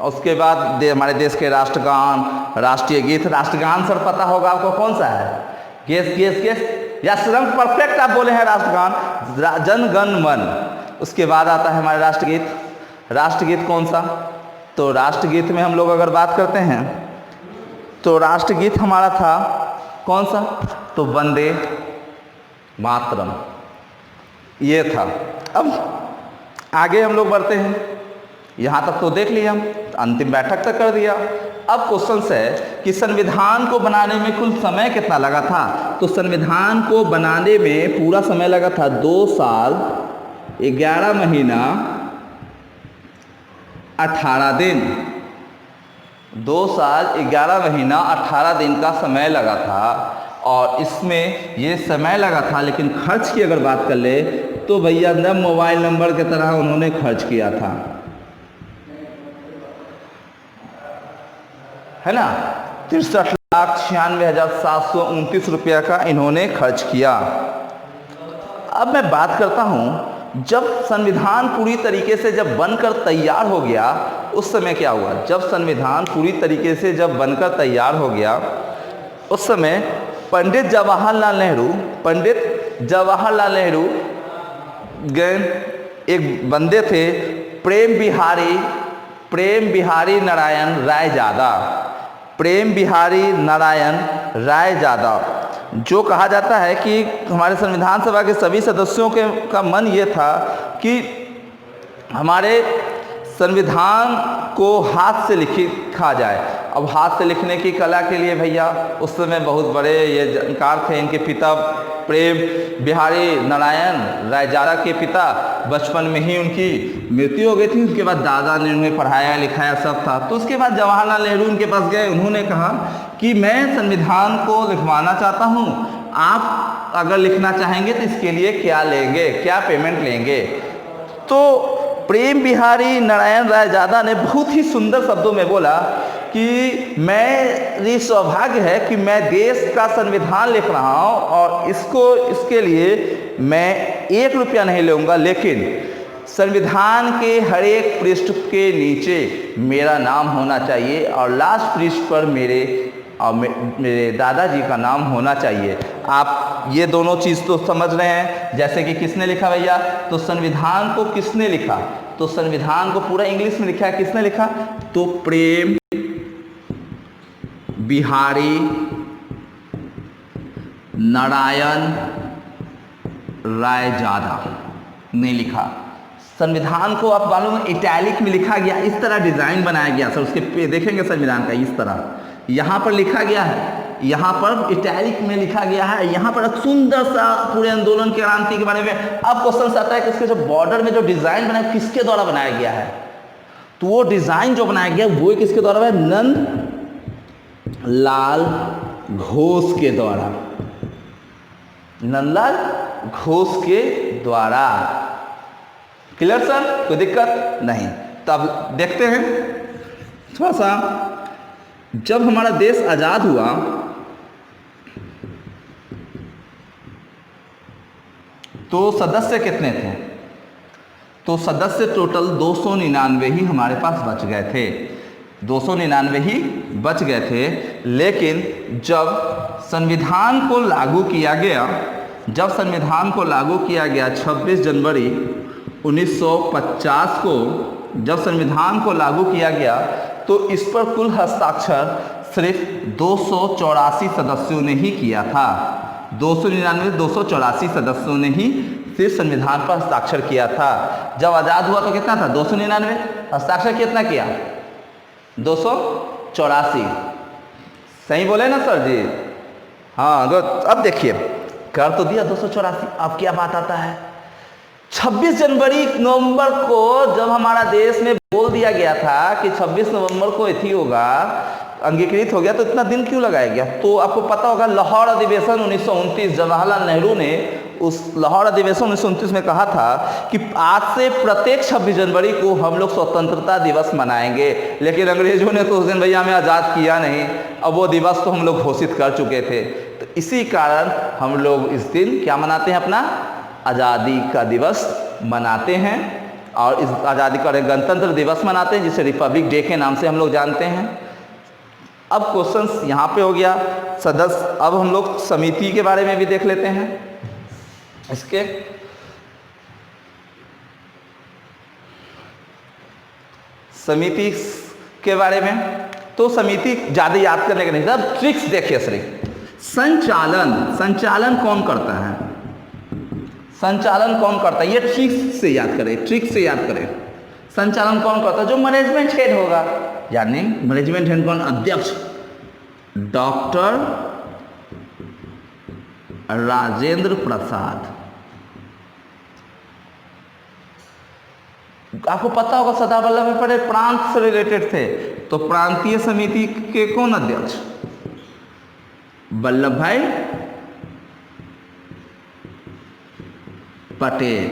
उसके बाद हमारे देश के राष्ट्रगान, राष्ट्रीय गीत, राष्ट्रगान सर पता होगा आपको कौन सा है? गेस यस रंग परफेक्ट आप बोले हैं। राष्ट्रगान जन गण मन। उसके बाद आता है हमारे राष्ट्रगीत। राष्ट्रगीत कौन सा? तो राष्ट्रगीत में हम लोग अगर बात करते हैं तो राष्ट्रगीत हमारा था कौन सा? तो वंदे मातरम, ये था। अब आगे हम लोग बढ़ते हैं। यहाँ तक तो देख लिया हम, अंतिम बैठक तक कर दिया। अब क्वेश्चन है कि संविधान को बनाने में कुल समय कितना लगा था? तो संविधान को बनाने में पूरा समय लगा था 2 साल 11 महीना 18 दिन। 2 साल 11 महीना 18 दिन का समय लगा था। और इसमें ये समय लगा था, लेकिन खर्च की अगर बात कर ले तो भैया न मोबाइल नंबर की तरह उन्होंने खर्च किया था, है ना। 63,96,729 रुपया का इन्होंने खर्च किया। अब मैं बात करता हूँ, जब संविधान पूरी तरीके से जब बनकर तैयार हो गया, उस समय क्या हुआ? जब संविधान पूरी तरीके से जब बनकर तैयार हो गया, उस समय पंडित जवाहरलाल नेहरू एक बंदे थे, प्रेम बिहारी नारायण रायजादा। प्रेम बिहारी नारायण राय यादव। जो कहा जाता है कि हमारे संविधान सभा के सभी सदस्यों का मन ये था कि हमारे संविधान को हाथ से लिखा जाए। अब हाथ से लिखने की कला के लिए भैया उस समय बहुत बड़े ये जानकार थे। इनके पिता प्रेम बिहारी नारायण राय यादव के पिता बचपन में ही उनकी मृत्यु हो गई थी। उसके बाद दादा ने उन्हें पढ़ाया लिखाया सब था। तो उसके बाद जवाहरलाल नेहरू उनके पास गए। उन्होंने कहा कि मैं संविधान को लिखवाना चाहता हूँ, आप अगर लिखना चाहेंगे तो इसके लिए क्या लेंगे, क्या पेमेंट लेंगे। तो प्रेम बिहारी नारायण राय यादव ने बहुत ही सुंदर शब्दों में बोला कि मेरी सौभाग्य है कि मैं देश का संविधान लिख रहा हूँ और इसके लिए मैं 1 रुपया नहीं लूँगा, लेकिन संविधान के हर एक पृष्ठ के नीचे मेरा नाम होना चाहिए और लास्ट पृष्ठ पर मेरे दादाजी का नाम होना चाहिए। आप ये दोनों चीज़ तो समझ रहे हैं। जैसे कि किसने लिखा भैया, तो संविधान को किसने लिखा, तो संविधान को पूरा इंग्लिश में लिखा है, किसने लिखा, तो प्रेम बिहारी नारायण राय यादव ने लिखा। संविधान को आप मालूम है इटैलिक में लिखा गया, इस तरह डिजाइन बनाया गया सर। उसके देखेंगे संविधान का इस तरह यहाँ पर लिखा गया है, यहाँ पर इटैलिक में लिखा गया है, यहाँ पर एक सुंदर सा पूरे आंदोलन के क्रांति के बारे में। अब क्वेश्चन आता है कि इसके जो बॉर्डर में जो डिजाइन बनाया किसके द्वारा बनाया गया है, तो वो डिजाइन जो बनाया गया वो किसके द्वारा है, नंद लाल घोष के द्वारा, नंदलाल घोष के द्वारा। क्लियर सर, कोई दिक्कत नहीं। तब देखते हैं थोड़ा सा, जब हमारा देश आजाद हुआ तो सदस्य कितने थे, तो सदस्य टोटल 299 ही हमारे पास बच गए थे, 299 ही बच गए थे। लेकिन जब संविधान को लागू किया गया, 26 जनवरी 1950 को जब संविधान को लागू किया गया तो इस पर कुल हस्ताक्षर सिर्फ 284 सदस्यों ने ही किया था। 284 सदस्यों ने ही सिर्फ संविधान पर हस्ताक्षर किया था। जब आज़ाद हुआ तो कितना था, 299। हस्ताक्षर कितना किया, 284। सही बोले ना सर जी, हाँ। तो अब देखिए कर तो दिया 284। अब क्या बात आता है, 26 जनवरी नवंबर को जब हमारा देश में बोल दिया गया था कि 26 नवंबर को एथी होगा, अंगीकृत हो गया, तो इतना दिन क्यों लगाया गया। तो आपको पता होगा लाहौर अधिवेशन 1929, जवाहरलाल नेहरू ने उस लाहौर अधिवेशन 1929 में कहा था कि आज से प्रत्येक 26 जनवरी को हम लोग स्वतंत्रता दिवस मनाएंगे। लेकिन अंग्रेजों ने तो उस दिन भैया हमें आज़ाद किया नहीं, अब वो दिवस तो हम लोग घोषित कर चुके थे। तो इसी कारण हम लोग इस दिन क्या मनाते हैं, अपना आज़ादी का दिवस मनाते हैं। और इस आज़ादी का गणतंत्र दिवस मनाते हैं, जिसे रिपब्लिक डे के नाम से हम लोग जानते हैं। अब क्वेश्चन यहाँ पे हो गया सदस्य। अब हम लोग समिति के बारे में भी देख लेते हैं। इसके समिति के बारे में, तो समिति ज़्यादा याद करने का नहीं, सब ट्रिक्स देखिए सिर्फ। संचालन कौन करता है, संचालन कौन करता है, ये ट्रिक्स से याद करें, ट्रिक्स से याद करें। संचालन कौन करता है, जो मैनेजमेंट हेड होगा, यानी मैनेजमेंट हेड कौन, अध्यक्ष डॉक्टर राजेंद्र प्रसाद। आपको पता होगा सरदार वल्लभ भाई पटेल प्रांत से रिलेटेड थे, तो प्रांतीय समिति के कौन अध्यक्ष, वल्लभ भाई पटेल।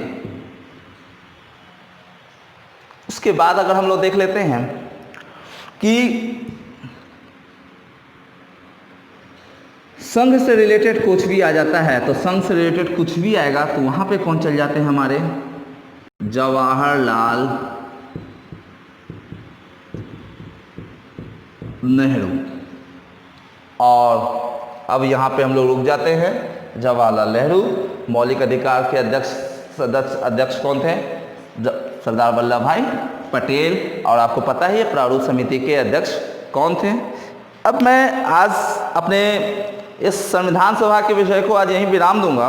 उसके बाद अगर हम लोग देख लेते हैं कि संघ से रिलेटेड कुछ भी आ जाता है, तो संघ से रिलेटेड कुछ भी आएगा तो वहां पे कौन चल जाते हैं, हमारे जवाहरलाल नेहरू। और अब यहाँ पे हम लोग रुक जाते हैं, जवाहरलाल नेहरू। मौलिक अधिकार के अध्यक्ष कौन थे, सरदार वल्लभ भाई पटेल। और आपको पता है प्रारूप समिति के अध्यक्ष कौन थे, अब मैं आज अपने इस संविधान सभा के विषय को आज यहीं विराम दूंगा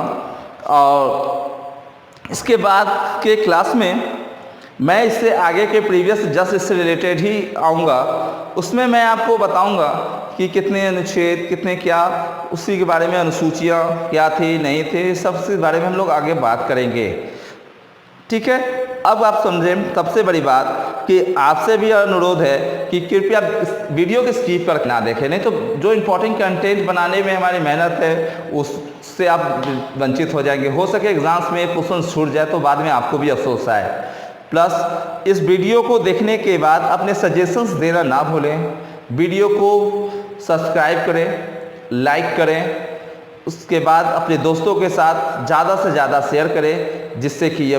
और इसके बाद के क्लास में मैं इससे आगे के प्रीवियस जस्ट इससे रिलेटेड ही आऊँगा। उसमें मैं आपको बताऊंगा कि कितने अनुच्छेद कितने क्या, उसी के बारे में अनुसूचियाँ क्या थी नहीं थे, सबसे बारे में हम लोग आगे बात करेंगे। ठीक है, अब आप समझें सबसे बड़ी बात कि आपसे भी अनुरोध है कि कृपया इस वीडियो को स्किप कर ना देखें, नहीं तो जो इम्पोर्टेंट कंटेंट बनाने में हमारी मेहनत है उससे आप वंचित हो जाएंगे। हो सके एग्जाम्स में क्वेश्चन छूट जाए तो बाद में आपको भी अफसोस आए। प्लस इस वीडियो को देखने के बाद अपने सजेशंस देना ना भूलें। वीडियो को सब्सक्राइब करें, लाइक करें, उसके बाद अपने दोस्तों के साथ ज़्यादा से ज़्यादा शेयर करें जिससे कि ये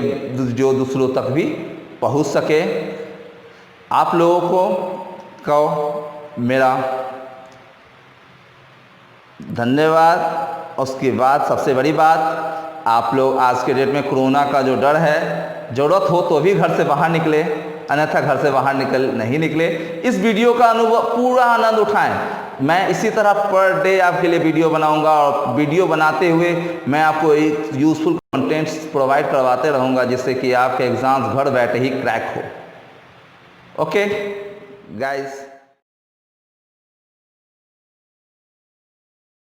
जो दूसरों तक भी पहुंच सके। आप लोगों को मेरा धन्यवाद। उसके बाद सबसे बड़ी बात, आप लोग आज के डेट में कोरोना का जो डर है, ज़रूरत हो तो भी घर से बाहर निकले, अन्यथा घर से बाहर नहीं निकले। इस वीडियो का अनुभव पूरा आनंद उठाएं। मैं इसी तरह पर डे आपके लिए वीडियो बनाऊंगा और वीडियो बनाते हुए मैं आपको एक यूज़फुल कंटेंट्स प्रोवाइड करवाते रहूंगा जिससे कि आपके एग्ज़ाम्स घर बैठे ही क्रैक हो। Okay guys.